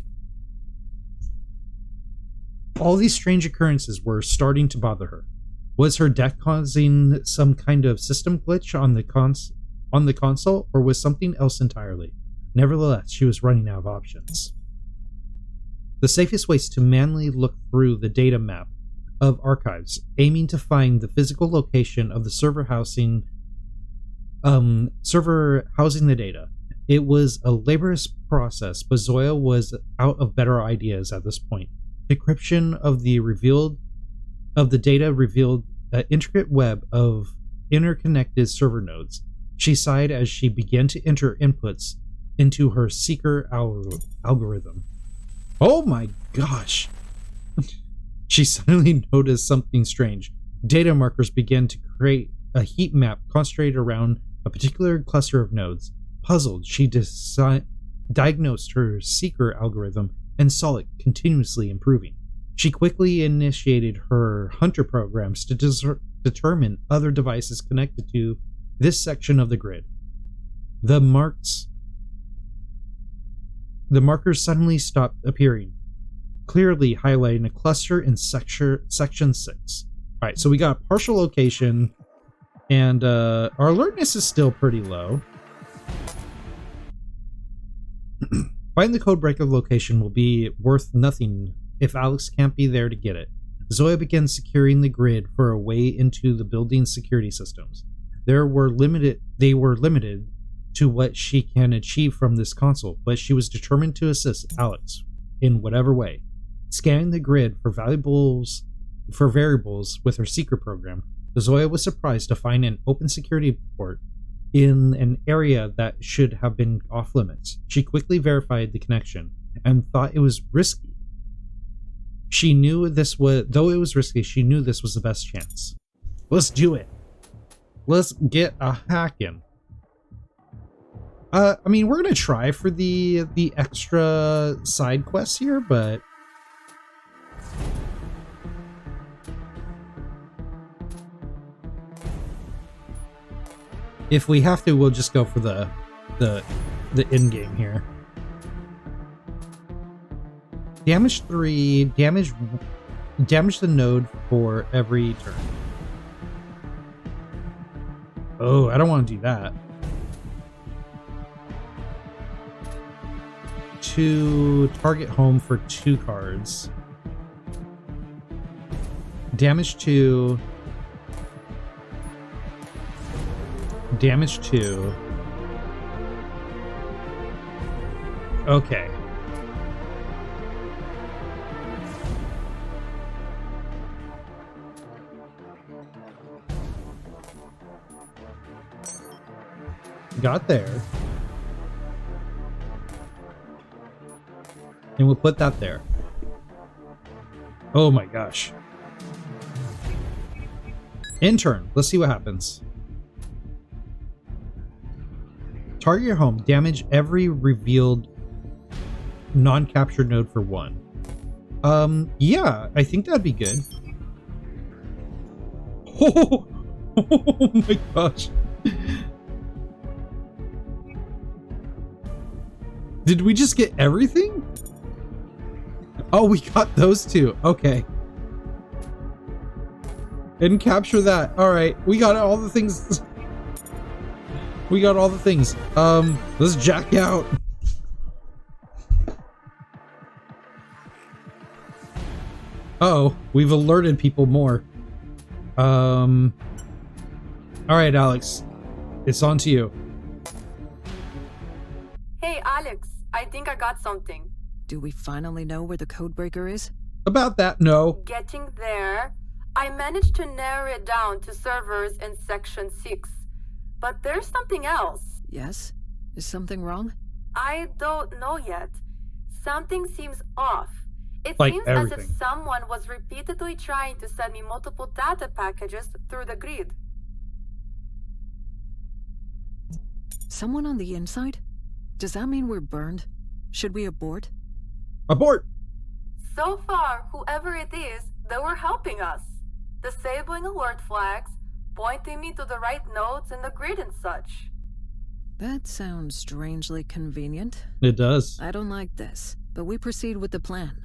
All these strange occurrences were starting to bother her. Was her deck causing some kind of system glitch on the console, or was something else entirely? Nevertheless, she was running out of options. The safest way is to manually look through the data map of archives, aiming to find the physical location of the server housing the data. It was a laborious process, but Zoya was out of better ideas at this point. Decryption of the data revealed an intricate web of interconnected server nodes. She sighed as she began to enter inputs into her seeker algorithm. Oh my gosh! She suddenly noticed something strange. Data markers began to create a heat map concentrated around a particular cluster of nodes. Puzzled, she diagnosed her seeker algorithm and saw it continuously improving. She quickly initiated her hunter programs to determine other devices connected to this section of the grid. The markers suddenly stopped appearing, clearly highlighting a cluster in section 6. Alright, so we got a partial location, and our alertness is still pretty low. Finding the codebreaker location will be worth nothing if Alex can't be there to get it. Zoya began securing the grid for a way into the building's security systems. They were limited to what she can achieve from this console, but she was determined to assist Alex in whatever way. Scanning the grid for variables with her secret program, Zoya was surprised to find an open security port in an area that should have been off limits. She quickly verified the connection and thought it was risky. She knew though it was risky, she knew this was the best chance. Let's do it. Let's get a hack in. I mean, we're gonna try for the extra side quests here, but if we have to, we'll just go for the end game here. Damage 3, damage the node for every turn. Oh, I don't want to do that. 2 target home for 2 cards. Damage 2. Damage 2. Okay. Got there. And we'll put that there. Oh my gosh. Intern. Let's see what happens. Target your home. Damage every revealed non-captured node for 1. Yeah, I think that'd be good. Oh my gosh. Did we just get everything? Oh, we got those 2. Okay. And capture that. All right. We got all the things. We got all the things. Let's jack out. Uh-oh, we've alerted people more. All right, Alex. It's on to you. Hey, Alex, I think I got something. Do we finally know where the codebreaker is? About that, no. Getting there. I managed to narrow it down to servers in Section 6. But there's something else. Yes? Is something wrong? I don't know yet. Something seems off. It Like seems everything. as if someone was repeatedly trying to send me multiple data packages through the grid. Someone on the inside? Does that mean we're burned? Should we abort? Abort! So far, whoever it is, they were helping us. Disabling alert flags, pointing me to the right nodes in the grid and such. That sounds strangely convenient. It does. I don't like this, but we proceed with the plan.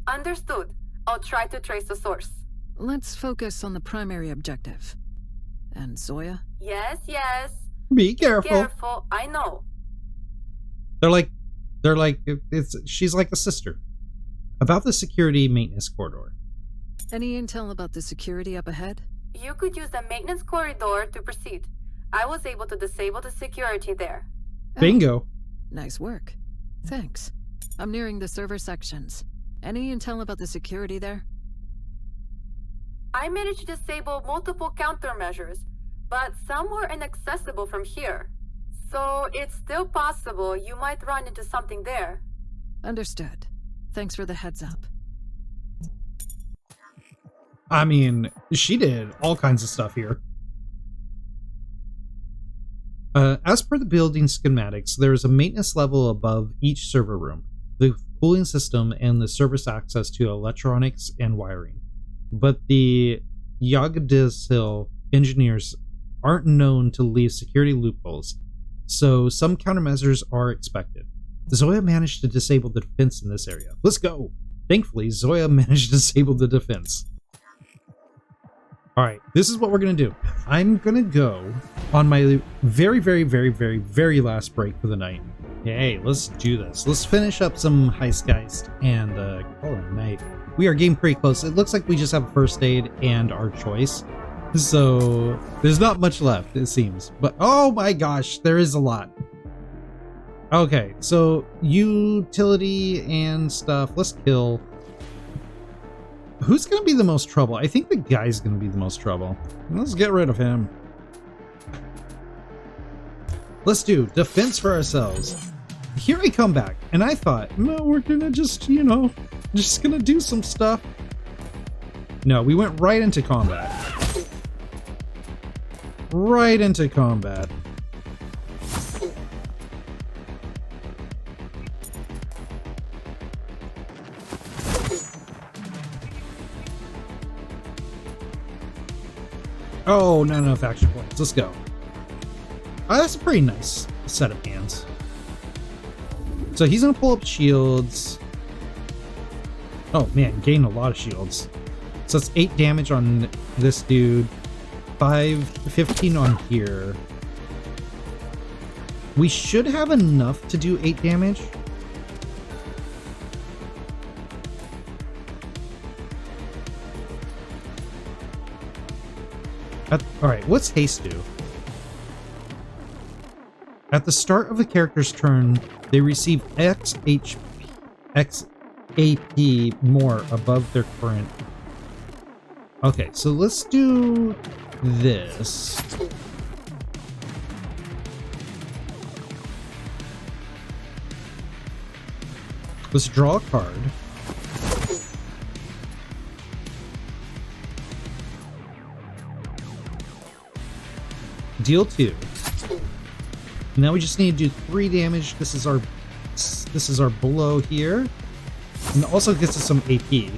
Understood. I'll try to trace the source. Let's focus on the primary objective. And Zoya? Yes, yes. Be careful. Careful, I know. She's like a sister. About the security maintenance corridor. Any intel about the security up ahead? You could use the maintenance corridor to proceed. I was able to disable the security there. Bingo. Nice work. Thanks. I'm nearing the server sections. Any intel about the security there? I managed to disable multiple countermeasures, but some were inaccessible from here. So it's still possible you might run into something there. Understood. Thanks for the heads up. I mean, she did all kinds of stuff here. As per the building schematics, there is a maintenance level above each server room, the cooling system, and the service access to electronics and wiring. But the Yggdrasil engineers aren't known to leave security loopholes, so some countermeasures are expected. Zoya managed to disable the defense in this area. Let's go! Thankfully, Zoya managed to disable the defense. Alright, this is what we're going to do. I'm going to go on my very last break for the night. Hey, let's do this. Let's finish up some HeistGeist and call it a night. We are getting pretty close. It looks like we just have a first aid and our choice. So, there's not much left, it seems. But, oh my gosh, there is a lot. Okay, so utility and stuff. Let's kill. Who's going to be the most trouble? I think the guy's going to be the most trouble. Let's get rid of him. Let's do defense for ourselves. Here I come back, and I thought, no, we're going to just, just going to do some stuff. No, we went right into combat. Right into combat. Oh, not enough action points. Let's go. That's a pretty nice set of hands. So he's gonna pull up shields. Oh man, gain a lot of shields. So it's 8 damage on this dude, 15 on here. We should have enough to do 8 damage. Alright, what's haste do? At the start of the character's turn, they receive X AP more above their current. Okay, so let's do this. Let's draw a card. Deal 2. Now we just need to do 3 damage. This is our blow here. And it also gets us some AP.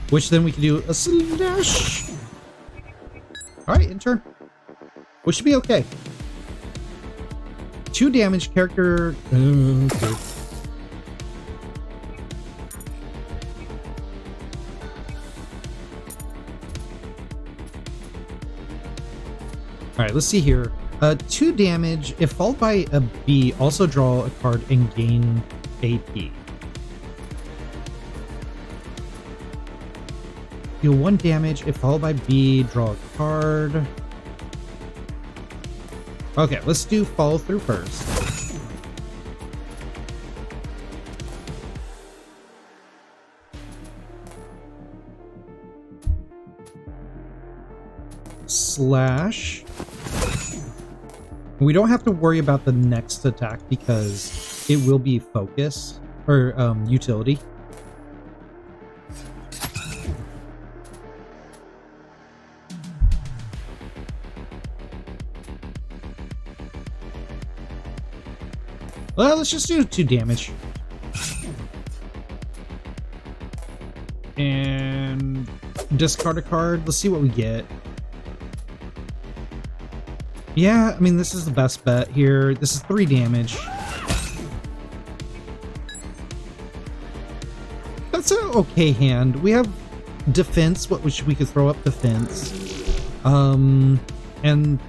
Which then we can do a slash. Alright, in turn. Which should be okay. 2 damage, character. Okay. Alright, let's see here. 2 damage. If followed by a B, also draw a card and gain AP. Deal 1 damage. If followed by B, draw a card. Okay, let's do follow through first. Slash. We don't have to worry about the next attack because it will be focus or utility. Well, let's just do 2 damage. And discard a card. Let's see what we get. Yeah, I mean, this is the best bet here. This is 3 damage. That's an okay hand. We have defense, which we could throw up defense. And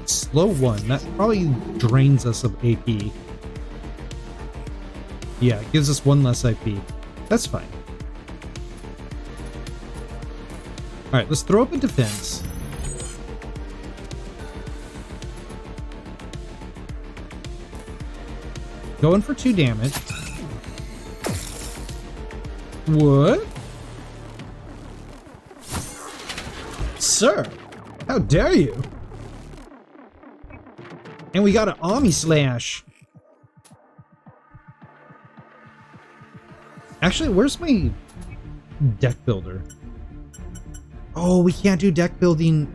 slow 1. That probably drains us of AP. Yeah, it gives us 1 less IP. That's fine. Alright, let's throw up a defense. Going for 2 damage. What? Sir, how dare you? And we got an Omni Slash. Actually, where's my deck builder? Oh, we can't do deck building.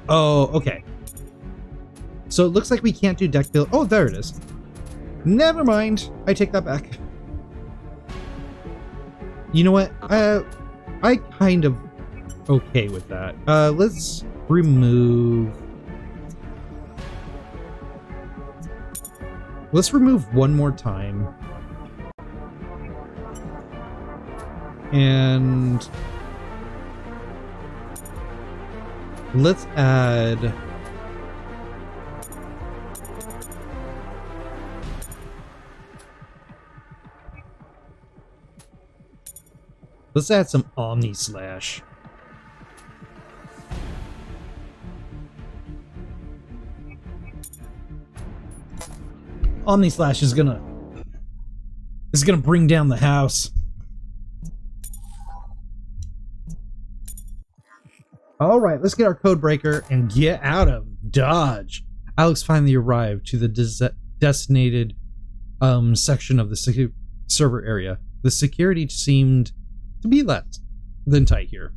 Oh, okay. So it looks like we can't do deck build. Oh, there it is. Never mind. I take that back. You know what? I kind of okay with that. Let's remove. Let's remove 1 more time. And let's add. Let's add some Omni Slash. Omni Slash is gonna bring down the house. All right, let's get our code breaker and get out of Dodge. Alex finally arrived to the designated section of the server area. The security seemed to be less than tight here.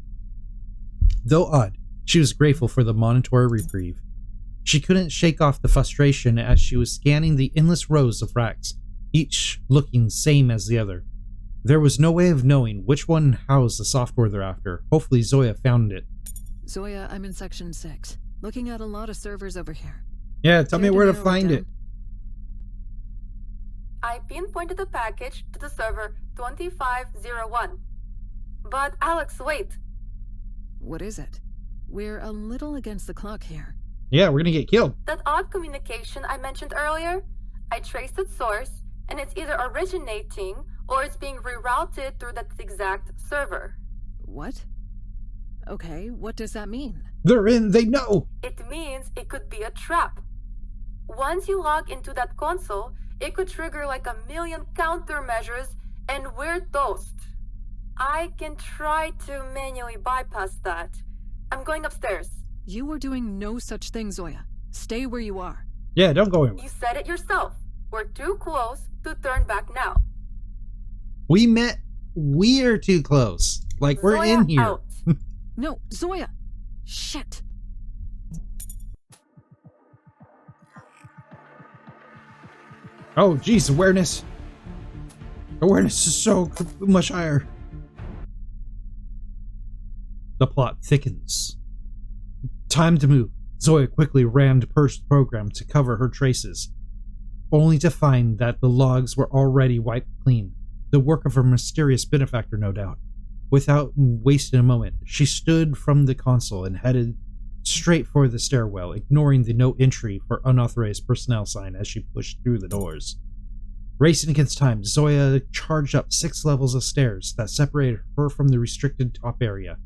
Though odd, she was grateful for the momentary reprieve. She couldn't shake off the frustration as she was scanning the endless rows of racks each looking same as the other. There was no way of knowing which one housed the software they're after. Hopefully Zoya found it. Zoya, I'm in section 6, looking at a lot of servers over here. Yeah, tell me where to find it. I pinpointed the package to the server 2501. But Alex, wait. What is it? We're a little against the clock here. Yeah, we're gonna get killed. That odd communication I mentioned earlier, I traced its source, and it's either originating or it's being rerouted through that exact server. What? Okay, what does that mean? They're in, they know! It means it could be a trap. Once you log into that console, it could trigger like 1,000,000 countermeasures, and we're toast. I can try to manually bypass that. I'm going upstairs. You are doing no such thing, Zoya. Stay where you are. Yeah, don't go anywhere. You said it yourself. We're too close to turn back now. We're too close. Like, we're Zoya in here. Out. No, Zoya! Shit! Oh, geez, awareness. Awareness is so much higher. The plot thickens. Time to move. Zoya quickly rammed Persh's program to cover her traces, only to find that the logs were already wiped clean. The work of her mysterious benefactor, no doubt. Without wasting a moment, she stood from the console and headed straight for the stairwell, ignoring the no entry for unauthorized personnel sign as she pushed through the doors. Racing against time, Zoya charged up 6 levels of stairs that separated her from the restricted top area.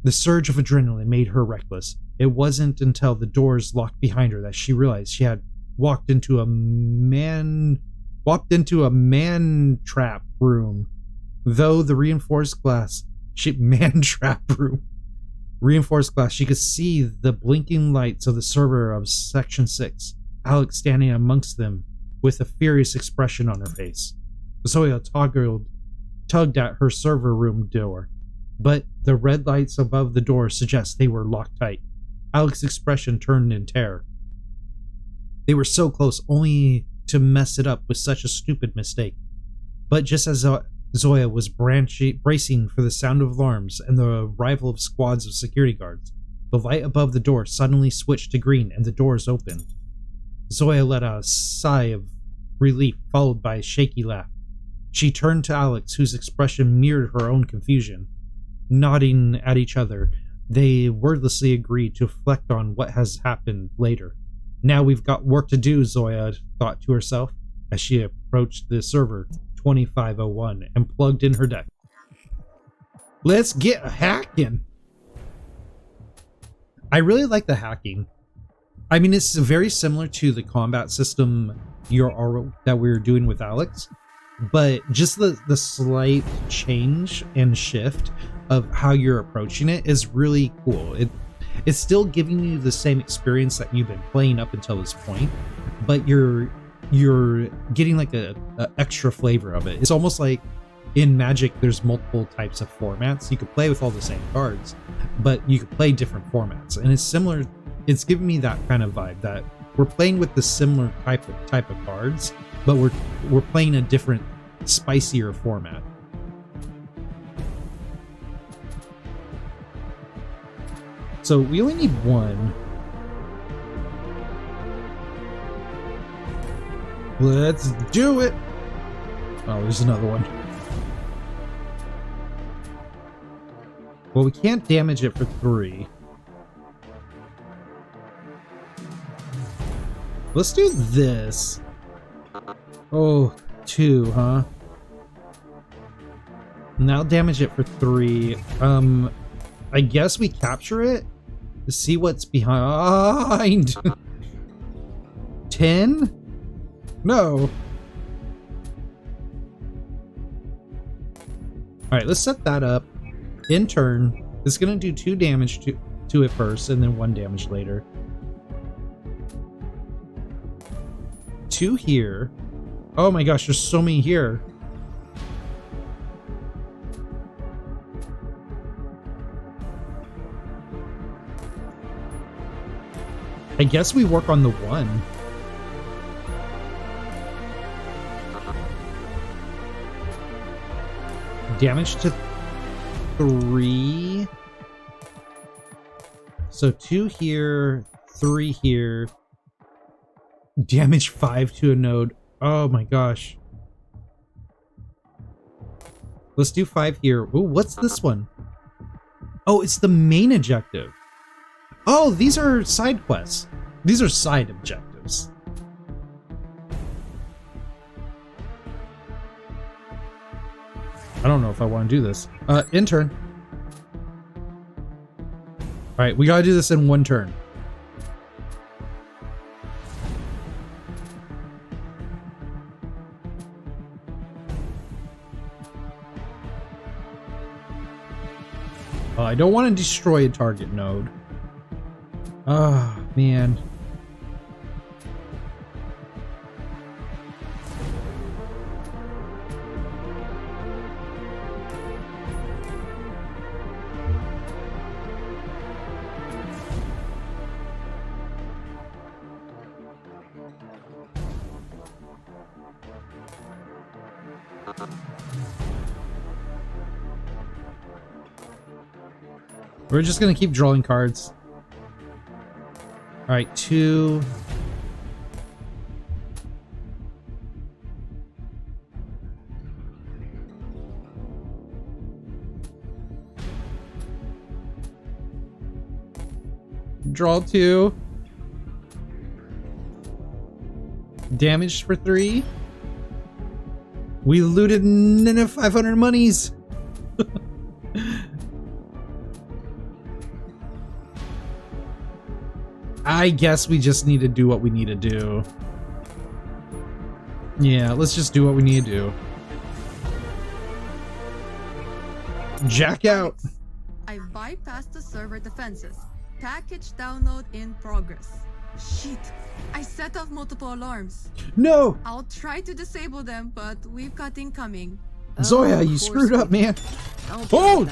The surge of adrenaline made her reckless. It wasn't until the doors locked behind her that she realized she had walked into a man trap room. Though the reinforced glass, she could see the blinking lights of the server of Section 6, Alex standing amongst them with a furious expression on her face. Zoya tugged at her server room door, but the red lights above the door suggest they were locked tight. Alex's expression turned in terror. They were so close, only to mess it up with such a stupid mistake. But just as Zoya was bracing for the sound of alarms and the arrival of squads of security guards, the light above the door suddenly switched to green and the doors opened. Zoya let out a sigh of relief, followed by a shaky laugh. She turned to Alex, whose expression mirrored her own confusion. Nodding at each other, they wordlessly agreed to reflect on what has happened later. Now we've got work to do, Zoya thought to herself as she approached the server 2501 and plugged in her deck. Let's get hacking! I really like the hacking. I mean, it's very similar to the combat system that we were doing with Alex, but just the slight change and shift of how you're approaching it is really cool. It's still giving you the same experience that you've been playing up until this point, but you're getting like a extra flavor of it. It's almost like in Magic there's multiple types of formats. You could play with all the same cards, but you could play different formats, and it's similar. It's giving me that kind of vibe that we're playing with the similar type of cards, but we're playing a different, spicier format. So we only need one. Let's do it! Oh, there's another one. Well, we can't damage it for 3. Let's do this. Oh, 2, huh? Now damage it for 3. I guess we capture it to see what's behind. 10? No. Alright, let's set that up. In turn, it's gonna do 2 damage to it first, and then 1 damage later. 2 here. Oh my gosh, there's so many here. I guess we work on the 1. Damage to 3. So 2 here, 3 here. Damage 5 to a node. Oh my gosh. Let's do 5 here. Ooh, what's this one? Oh, it's the main objective. Oh, these are side quests. These are side objectives. I don't know if I want to do this. Intern. Alright, we gotta do this in one turn. I don't want to destroy a target node. Oh, man. We're just gonna keep drawing cards. Alright, 2. Draw 2. Damage for 3. We looted 500 monies. I guess we just need to do what we need to do. Yeah, let's just do what we need to do. Jack out. I've bypassed the server defenses. Package download in progress. Shit, I set off multiple alarms. No! I'll try to disable them, but we've got incoming. Zoya, you screwed up, man. Oh!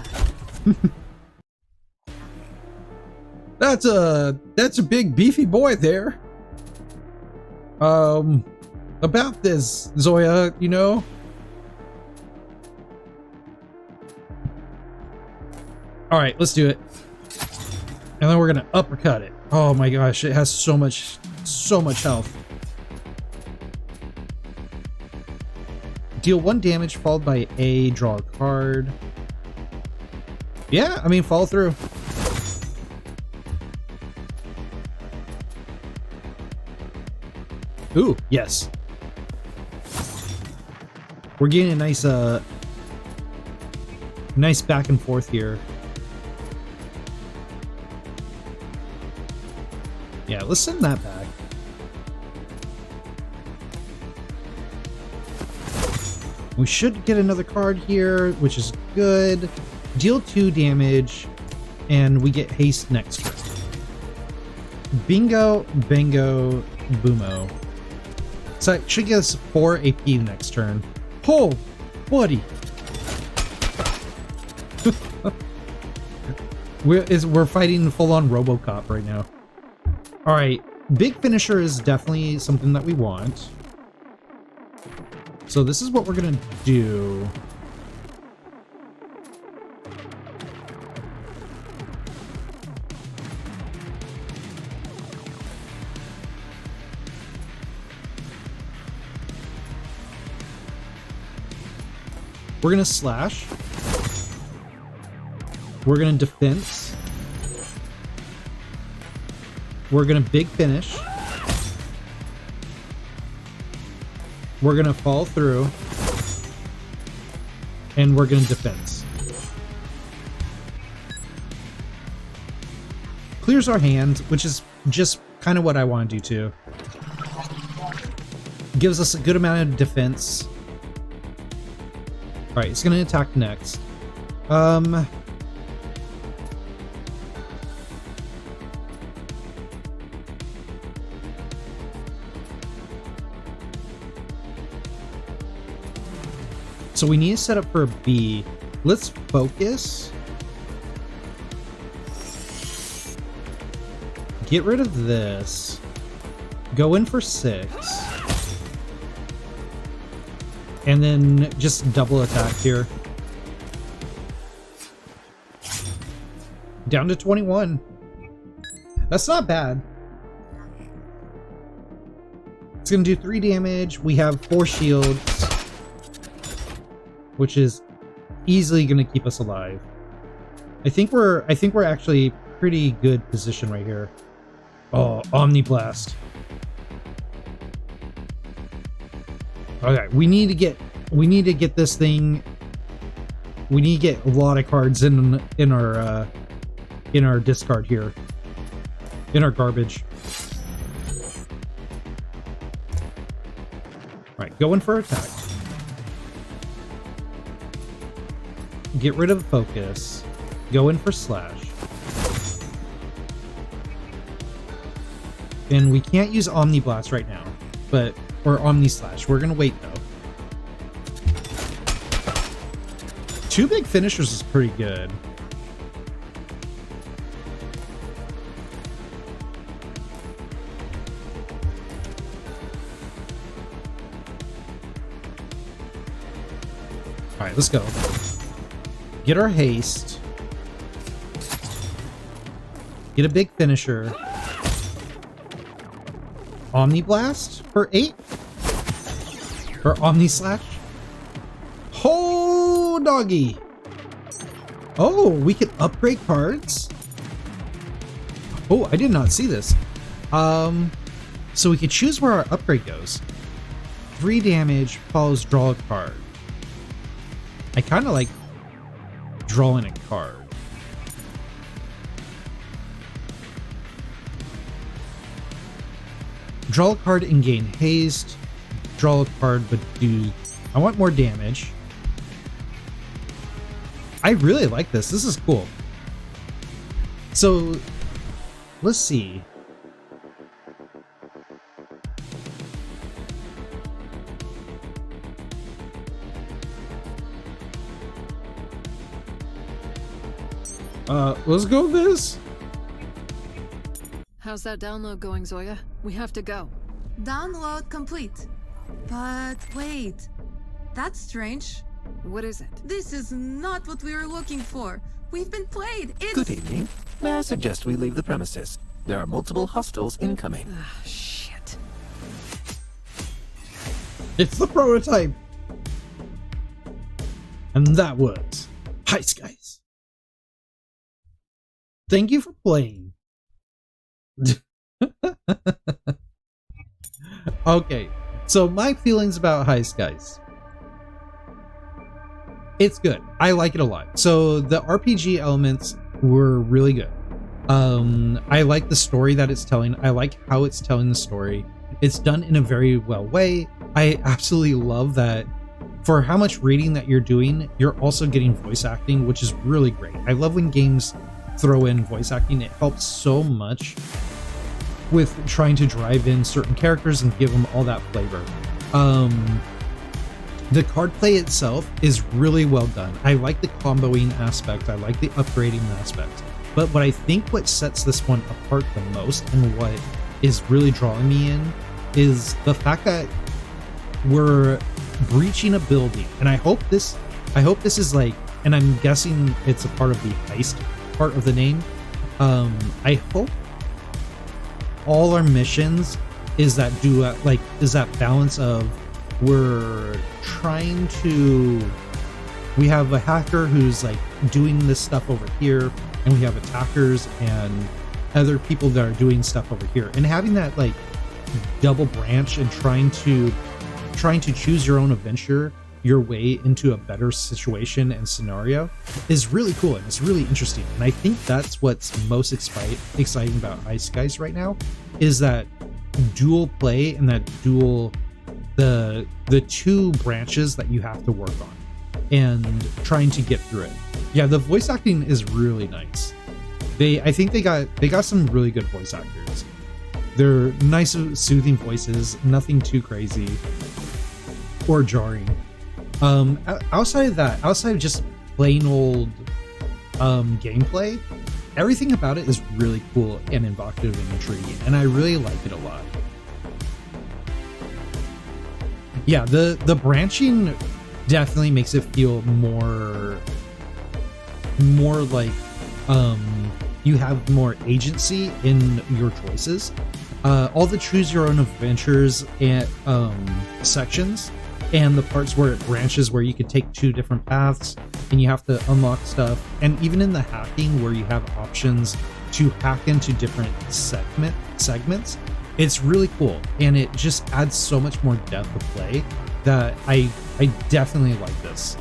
That's a big beefy boy there. About this, Zoya, you know. All right, let's do it. And then we're gonna uppercut it. Oh my gosh, it has so much health. Deal 1 damage followed by A, draw a card. Yeah, I mean, follow through. Ooh, yes. We're getting a nice back and forth here. Yeah, let's send that back. We should get another card here, which is good. Deal 2 damage, and we get haste next turn. Bingo, bango, boomo. So it should get us 4 AP next turn. Oh, buddy. We're fighting full-on RoboCop right now. All right, big finisher is definitely something that we want. So this is what we're gonna do. We're gonna slash. We're gonna defense. We're gonna big finish. We're gonna fall through. And we're gonna defense. Clears our hand, which is just kind of what I want to do too. Gives us a good amount of defense. Alright, it's gonna attack next. So we need to set up for a B. Let's focus. Get rid of this. Go in for 6. And then just double attack here. Down to 21. That's not bad. It's gonna do 3 damage. We have 4 shields, which is easily gonna keep us alive. I think we're actually pretty good position right here. Oh, Omni Blast. Okay, we need to get this thing. We need to get a lot of cards in our discard here. In our garbage. Right, going for attack. Get rid of focus. Go in for slash. And we can't use Omni Blast right now, or Omni Slash. We're gonna wait though. 2 big finishers is pretty good. Alright, let's go. Get our haste. Get a big finisher. Omni Blast for 8? Or Omni Slash? Oh, doggy! Oh, we can upgrade cards? Oh, I did not see this. So we could choose where our upgrade goes. 3 damage follows draw a card. I kind of like drawing a card. Draw a card and gain haste. Draw a card but do... I want more damage. I really like this. This is cool. So, let's see. Let's go with this. How's that download going, Zoya? We have to go. Download complete. But wait, that's strange. What is it? This is not what we were looking for. We've been played. It's... Good evening. May I suggest we leave the premises? There are multiple hostiles incoming. Ah, shit. It's the prototype. And that was HeistGeist. Thank you for playing. Okay, so my feelings about HeistGeist. It's good. I like it a lot. So the RPG elements were really good. I like the story that it's telling. I like how it's telling the story. It's done in a very well way. I absolutely love that for how much reading that you're doing, you're also getting voice acting, which is really great. I love when games throw in voice acting. It helps so much with trying to drive in certain characters and give them all that flavor. The card play itself is really well done. I like the comboing aspect. I like the upgrading aspect. But what I think what sets this one apart the most and what is really drawing me in is the fact that we're breaching a building. And I hope this is like, and I'm guessing it's a part of the heist part of the name. I hope all our missions is that balance of we're trying to, we have a hacker who's like doing this stuff over here, and we have attackers and other people that are doing stuff over here, and having that like double branch and trying to choose your own adventure, your way into a better situation and scenario is really cool, and it's really interesting. And I think that's what's most exciting about HeistGeist right now, is that dual play and that dual, the 2 branches that you have to work on and trying to get through it. Yeah, the voice acting is really nice. I think they got some really good voice actors. They're nice, soothing voices, nothing too crazy or jarring. Outside of that, outside of just plain old gameplay, everything about it is really cool and evocative and intriguing, and I really like it a lot. Yeah, the branching definitely makes it feel more like you have more agency in your choices. All the choose your own adventures and sections, and the parts where it branches where you could take 2 different paths and you have to unlock stuff, and even in the hacking where you have options to hack into different segments, it's really cool, and it just adds so much more depth of play that I definitely like this.